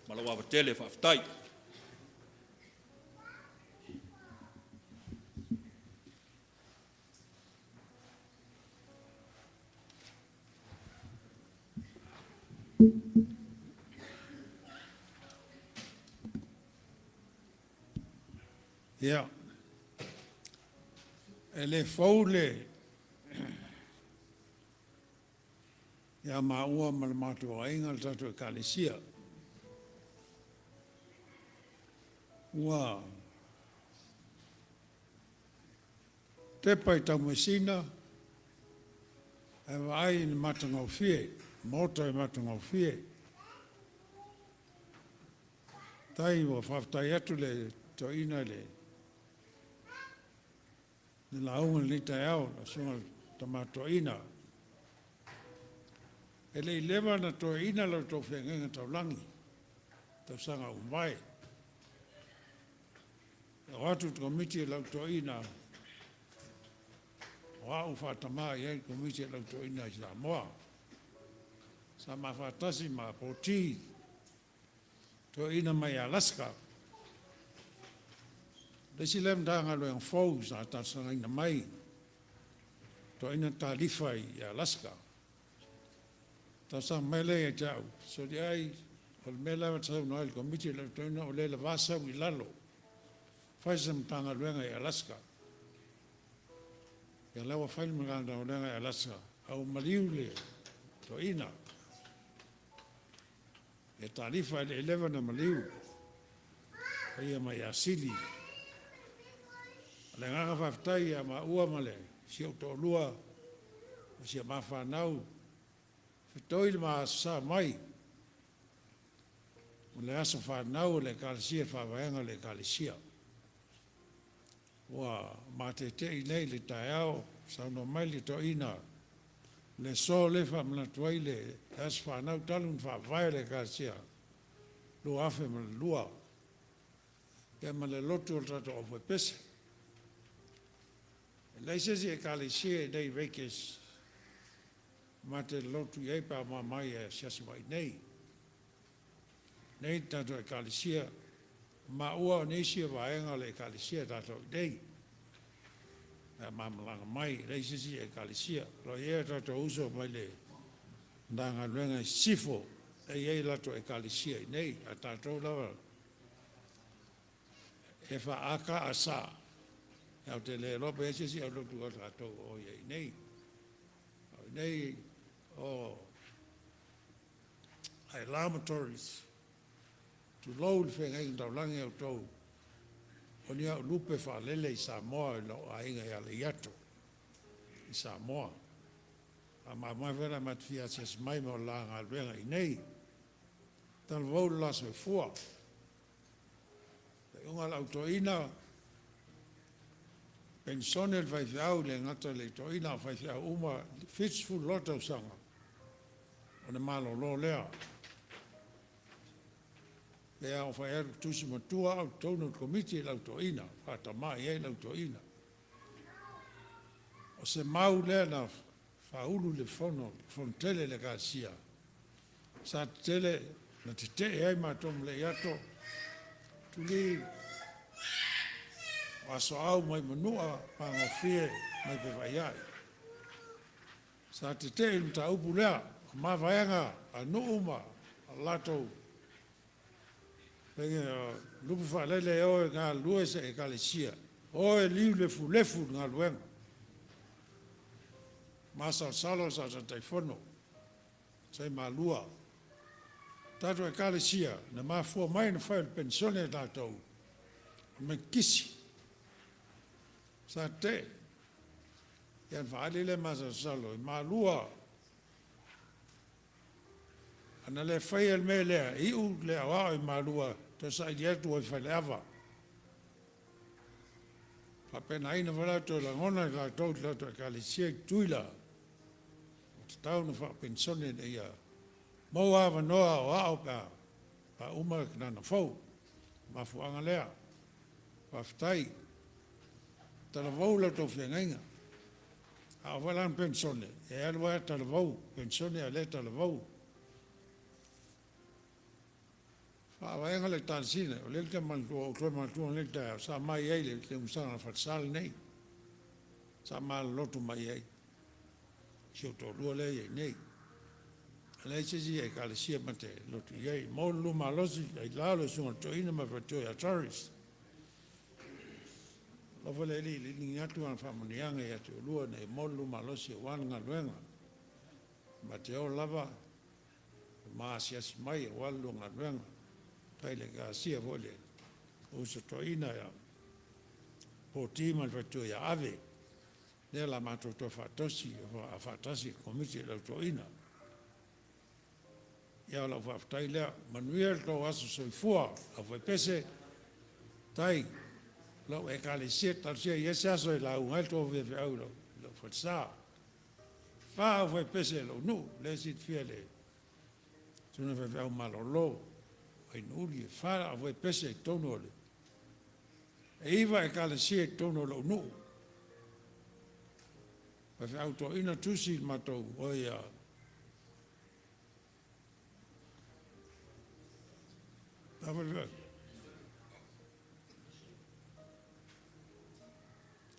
Malawa wa tele whaaftai. Ia, e le faule, ia maua ma le matua inga le tatu e kalesia. Ua, te pai tau mesina, e vai ni matangau fie, mota e matangau fie. Tai wa whaftai atu le toina le launga ni tai au, la sunga tamatoina. E le lewa na toina lau tau whengenga tau langi, tau sanga umai. E watu komiti lau toina, wau whatama iai komiti lau toina i Samoa. Sa ma whatasi ma poti, toina mai Alaska. Lesi lem danga lo yang fau sa tasanga ina mai. To ina talifa i Alaska. Tasang mele e jau. So di ai ol mele wa tsau no il komiti le to ina ole le vasa wi lalo. Faisam tanga lo i Alaska. Ya lawa fail maganda o i Alaska. Au maliule to ina. E talifa le 11 na maliu. Ia mai asili. Le ngaka whaftai a ma ua male, si o tō lua, si a ma whanau, Whetoi le maa sa mai. O le aso whanau le kalesia whawaenga le kalesia. Wa ma te i nei le tai au, sauno mai le to ina. Le so le whamnatuai le aso whanau talun whawai le kalesia. Lo afe ma le lua. Ke ma le lotu o tato o fwe pese. Leisesi e kalesia e nei veikes. Ma te lotu iei pa ma mai e siasi mai nei. Nei tato e kalesia, ma ua o neisia vaenga le kalesia tato nei. Ma malanga mai, reisisi e kalesia, lo ia tato uso mai le ndanga luenga sifo, e iei lato e kalesia nei, a tato lava. E fa aka asa, au te le lope e sisi au lotu o tato o iei nei. Nei o Ailao M Doris. Tu lau le whenga i tau langi au tau. O nia lupe wha lele i Samoa i lau a inga i ale iato. I Samoa. A ma mai vera mat fia ses mai mo la ngā luenga i nei. Tal vau laso e fua. Te unga lau to ina. Pensone vai fiau le ngata le to ina vai fiau uma fitsful loto sanga. O ne malo lo lea. E au whai eru tusi matua au tono komiti lau to ina, whata mai e lau to ina. O se mau lea na whaulu le fono tele le kāsia. Sa tele na te te e ma tomu le iato, tuli waso au mai manua pangofie mai pe vaiai. Sa te te i mta upu lea, ma vaianga a nuuma a lato lupu whalele oe ngā luese e kalesia. Oe liu lefu ngā luenga. Masa salo sa Tofaeono. Sei mā lua. Tato e kalesia. Na mā fua mai na whae pensione tātou. Me kisi. Sa te. Ian whaelele masa salo. Mā lua. Ana le whae el me lea. Iu lea wao i mā lua. To sa i atu o whaleawa. Papena ina wala to la ngona la tau la to kalesia tuila. O te tau na wha pensone na ia. Mau awa noa o ao ka. Pa uma na na fau. Ma fuanga lea. Pa whtai. Tala vau la to whengainga. A walan pensone. E alwa tala vau. Pensone a le tala vau. Vaenga le tansina, o le te mantua, o le mantua le te sa mai ei le usanga fatsal nei. Sa mai lotu mai ei. Si to lua le ei nei. Le si e kalesia mate lotu ei. Mo luma losi, ai lalo sunga to ina ma fatoi a Doris. Lo vole li ngatu an famanianga ia te lua nei mo luma losi wanga luenga. Ma te o lava, ma siasi mai walu nga luenga. Taile ka sia vole uso to ina ya po tima fatu ya ave ne la mato to fatosi a fatasi komiti la to ina ya la fa taile manuel to aso so fua a foi pese tai lo e kalesia tal sia yesa so la un alto ve euro lo forza fa foi pese lo nu le sit fiele tu ne ve au malo lo ai nuri e whara a voi pese e tono ole. E iwa e kalesia e tono lo nu. Wai auto ina tusi matou oi a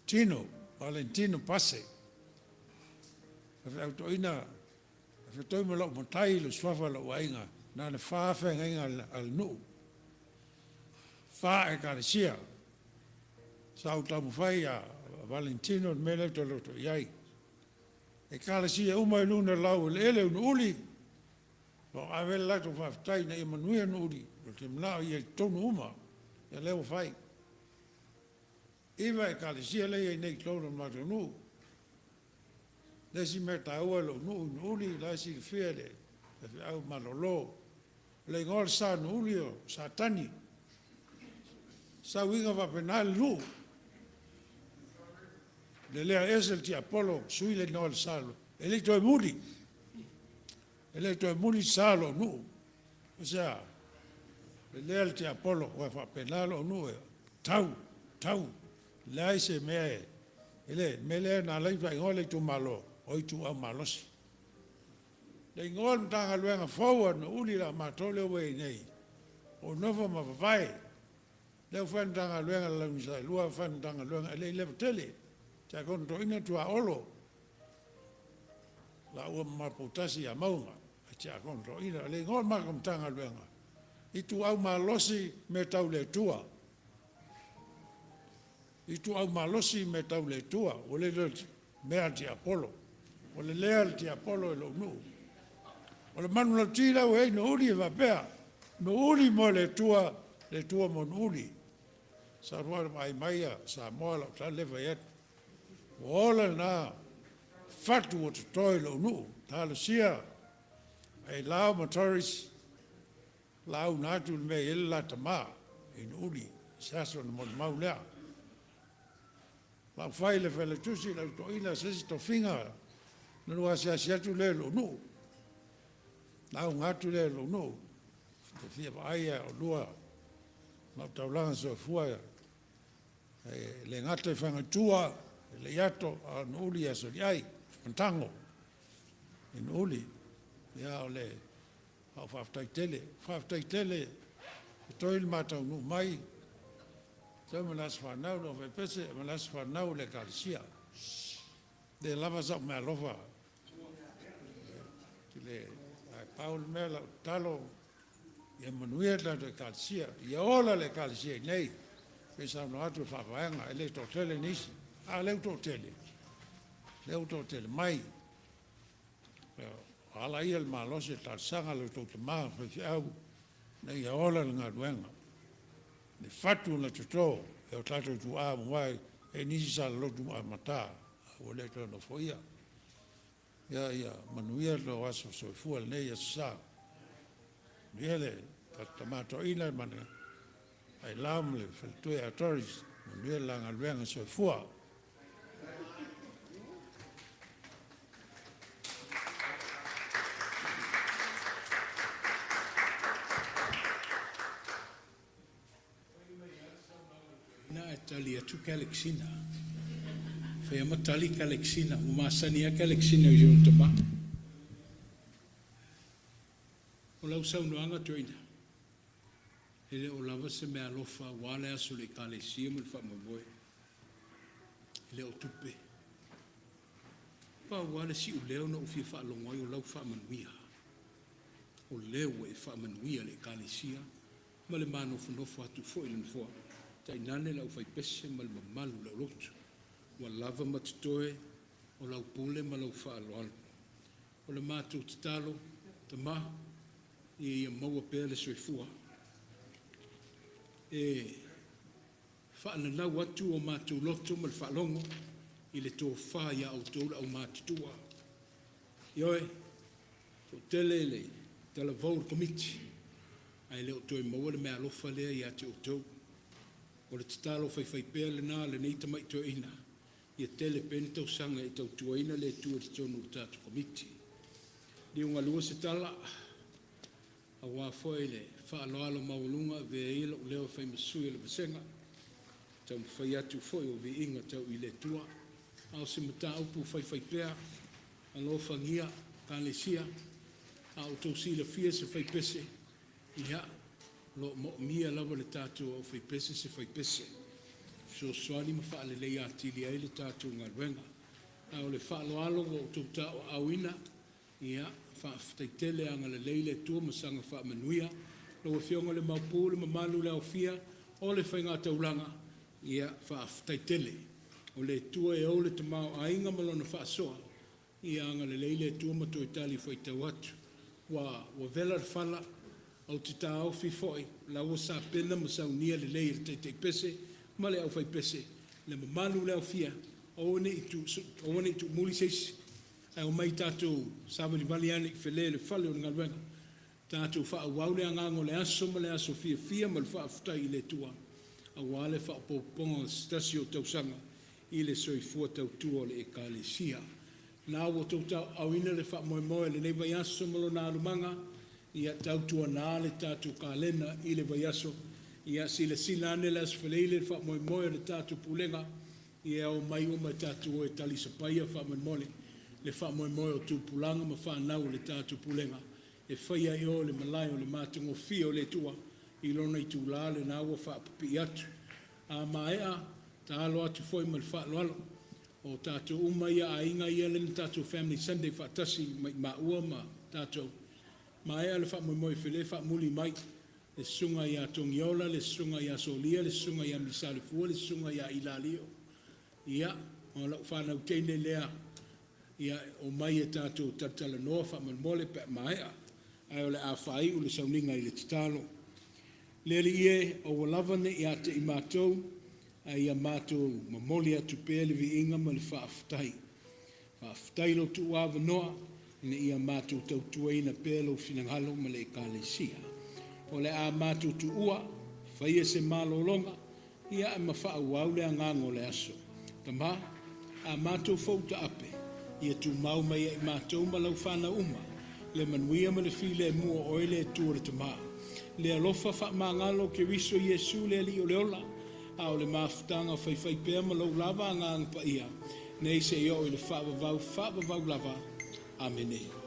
Tino, Valentino Passe. Wai auto ina wai toi me lau matai lo swafa lo wainga. Na le whawhenga inga al nu. Wha e kalesia. Sau tamu whai a Valentino mele to loto iai. E kalesia umai luna lau le ele un uli. Lo awe lato whaftai na Emanuia un uli. Lo te mnao i e tonu uma. E leo whai. Iwa e kalesia le e nei klono mato nu. Le si me taua lo uli, la si fia le au malolo. Le ngol sa uli o sa tani. Sa winga va penal lu. Le lea esel ti Apollo, sui le ngol salo. Ele toi muri. Ele toi muri salo nu. O sea, le lea ti Apollo, va penal o nu. Tau. Lai se mea ele mele na lai vai ngole tu malo oi tu au malosi le ngol tanga luenga forward no uli la matole we nei o nova ma vai le fan tanga luenga la misa lua fan tanga luenga le tele ta kon to ina tu a olo la o ma potasi a maunga ta kon to ina le ngol ma kom tanga luenga i tu au malosi me tau le tua i tu au malosi me tau le tua, o le mea ti Apollo, o le lea ti Apollo e lo nu. O le manu la tira o ei no uli e vapea, no uli mo le tua mo uli. Sa rua maia, Samoa la ta lewa et. O ola na fatu o te toi lo nu, ta le sia, Ailao M Doris, lau natu me ele la tama, in uli, saso na mon maulea. La fai le fele tusi la to ina sesi to finga no wa sia tu le lo no na un atu le lo no to fia Faia o lua na taulan so fua le ngate fanga tua le yato a nuli aso ai pantango in uli ya ole au faftai tele to il mata no mai. So malas whanau no pese, malas whanau le kalisia. De lava sa me lova. Le Paul Mela talo e manuela de kalisia. Ia ola le kalisia nei. Pesa no atu whawanga, ele to tele nisi. Leu to tele mai. Ala ia le malose talsanga le to te maa whawhiau. Nei ia ola le ngaruenga. Le fatu na tuto e o tato tu a mwai e nisi sa lotu a mata o le to no foia ya manuia lo aso so fuel ne ya sa niele tamato ina man ai lam le felto a Doris niele la ngalwenga so fuel tali atu kaleksina. Faia matali kaleksina, umasania kaleksina yo tama. O lau saunoanga toina. Ele o lava se me alofa wale aso le kalesia mo fa moe. Ele o tupe. Pa wale si o leo na o fi fa longo o lau fa manuia. O leo e fa manuia le kalesia. Ma le mano funofo atu fo ile fo. Tainane lau fai pese ma le mamalu lau lotu. Wa lava matitoe o lau pule ma lau wha aloalo. O le mātou tatalo, ta ma, ia maua pēr le soifua. Wha ananau atu o mātou loto ma le wha longo, i le tō wha ia au tōra au mātitua. Ioe, tō tele le tala vote committee, ai leo toi maua le mea alofa lea ia te o tau. O le tatalo fai pēr le nā le neita mai tō ina. Ia tele peni tau sanga i tau tuaina le tua te tonu tātu komiti. Ni unga lua se tala, a wāfoe le whaaloalo maulunga ve ila o leo fai masui le vasenga. Tau mwhai atu foe o vi inga tau i le tua. Ao se mata upu fai pēr, a lo fangia, kālesia, a o tau sila fia se fai pese, ia, lo mo mia lava le tātu o fai pese se fai pese. So swali ma fa le le atili ai le tatu ngaruenga a o le fa lo alo o tuta o awina ia fa taitele anga le leile tu masanga fa manuia lo fionga le mapu le mamalu le ofia o le fainga taulanga ia fa taitele o le tu e o le tamao ainga malona fa soa ia anga le leile tu ma to itali foi tawatu wa vela fala o titao fi foi la o sa pena masaunia le leile te pese ma le au fai pese, le mamalu le au fia, o ne itu muli seisi, Ai o mai tātou sāwari vali ane ki whele le whale o ngā ruenga. Tātou wha au le angango le aso ma le aso fia ma le wha aftai i le tua. A wale wha poponga stasi o tausanga i le soifua tau tua le ekalesia. Nā o tau tau au ina le wha moe moe le nei vai aso malo nā lumanga ia tau tua nā le tātou kālena i le vai aso. Ia sila sila ane le aso whaleile le wha moe moe le tātou pulenga. Ia o mai tātou o e tali sapaia wha moe moe le wha moe moe o tūpulanga ma wha nau le tātou pulenga. E whaia i o le malai o le mātungo fia o le tua i lona i tūlā le nā ua wha papi atu. A maea, tā alo atu foi ma le wha loalo. O tātou umaia a inga ia le tātou Family Sunday wha tasi ma ua ma tātou. Maea le wha moe moe while wha muli mai. Le sunga ia tongiola, le sunga ia solia, le sunga ia misalifua, le sunga ia ilalio. Ia, o lau whanau teine lea. Ia o mai e tātou tatala noa wha mole pe maea. Ai o le a whai o le sauninga i le titalo. Lele ie o walavane i ate i mātou, ai a mātou mamoli atu pēle vi inga ma le whaaftai. Whaaftai lo tu awa noa, ina i a mātou tau tuaina pēle o finangalo ma le ekalesia. O le a mātou tu ua, whaia se mālolonga, ia e mawhau au le angango le aso. Tamā, a mātou fauta ape, ia tu mau mai e mātou ma lau whana uma, le manuia ma le file e mua oile e tua le tamā. Le alofa wha mangalo ke riso Yesu le li o le ola, a o le mafutanga whai pēr ma lau lava ngang pa ia, nei se i o i le wha wavau lava. Amene.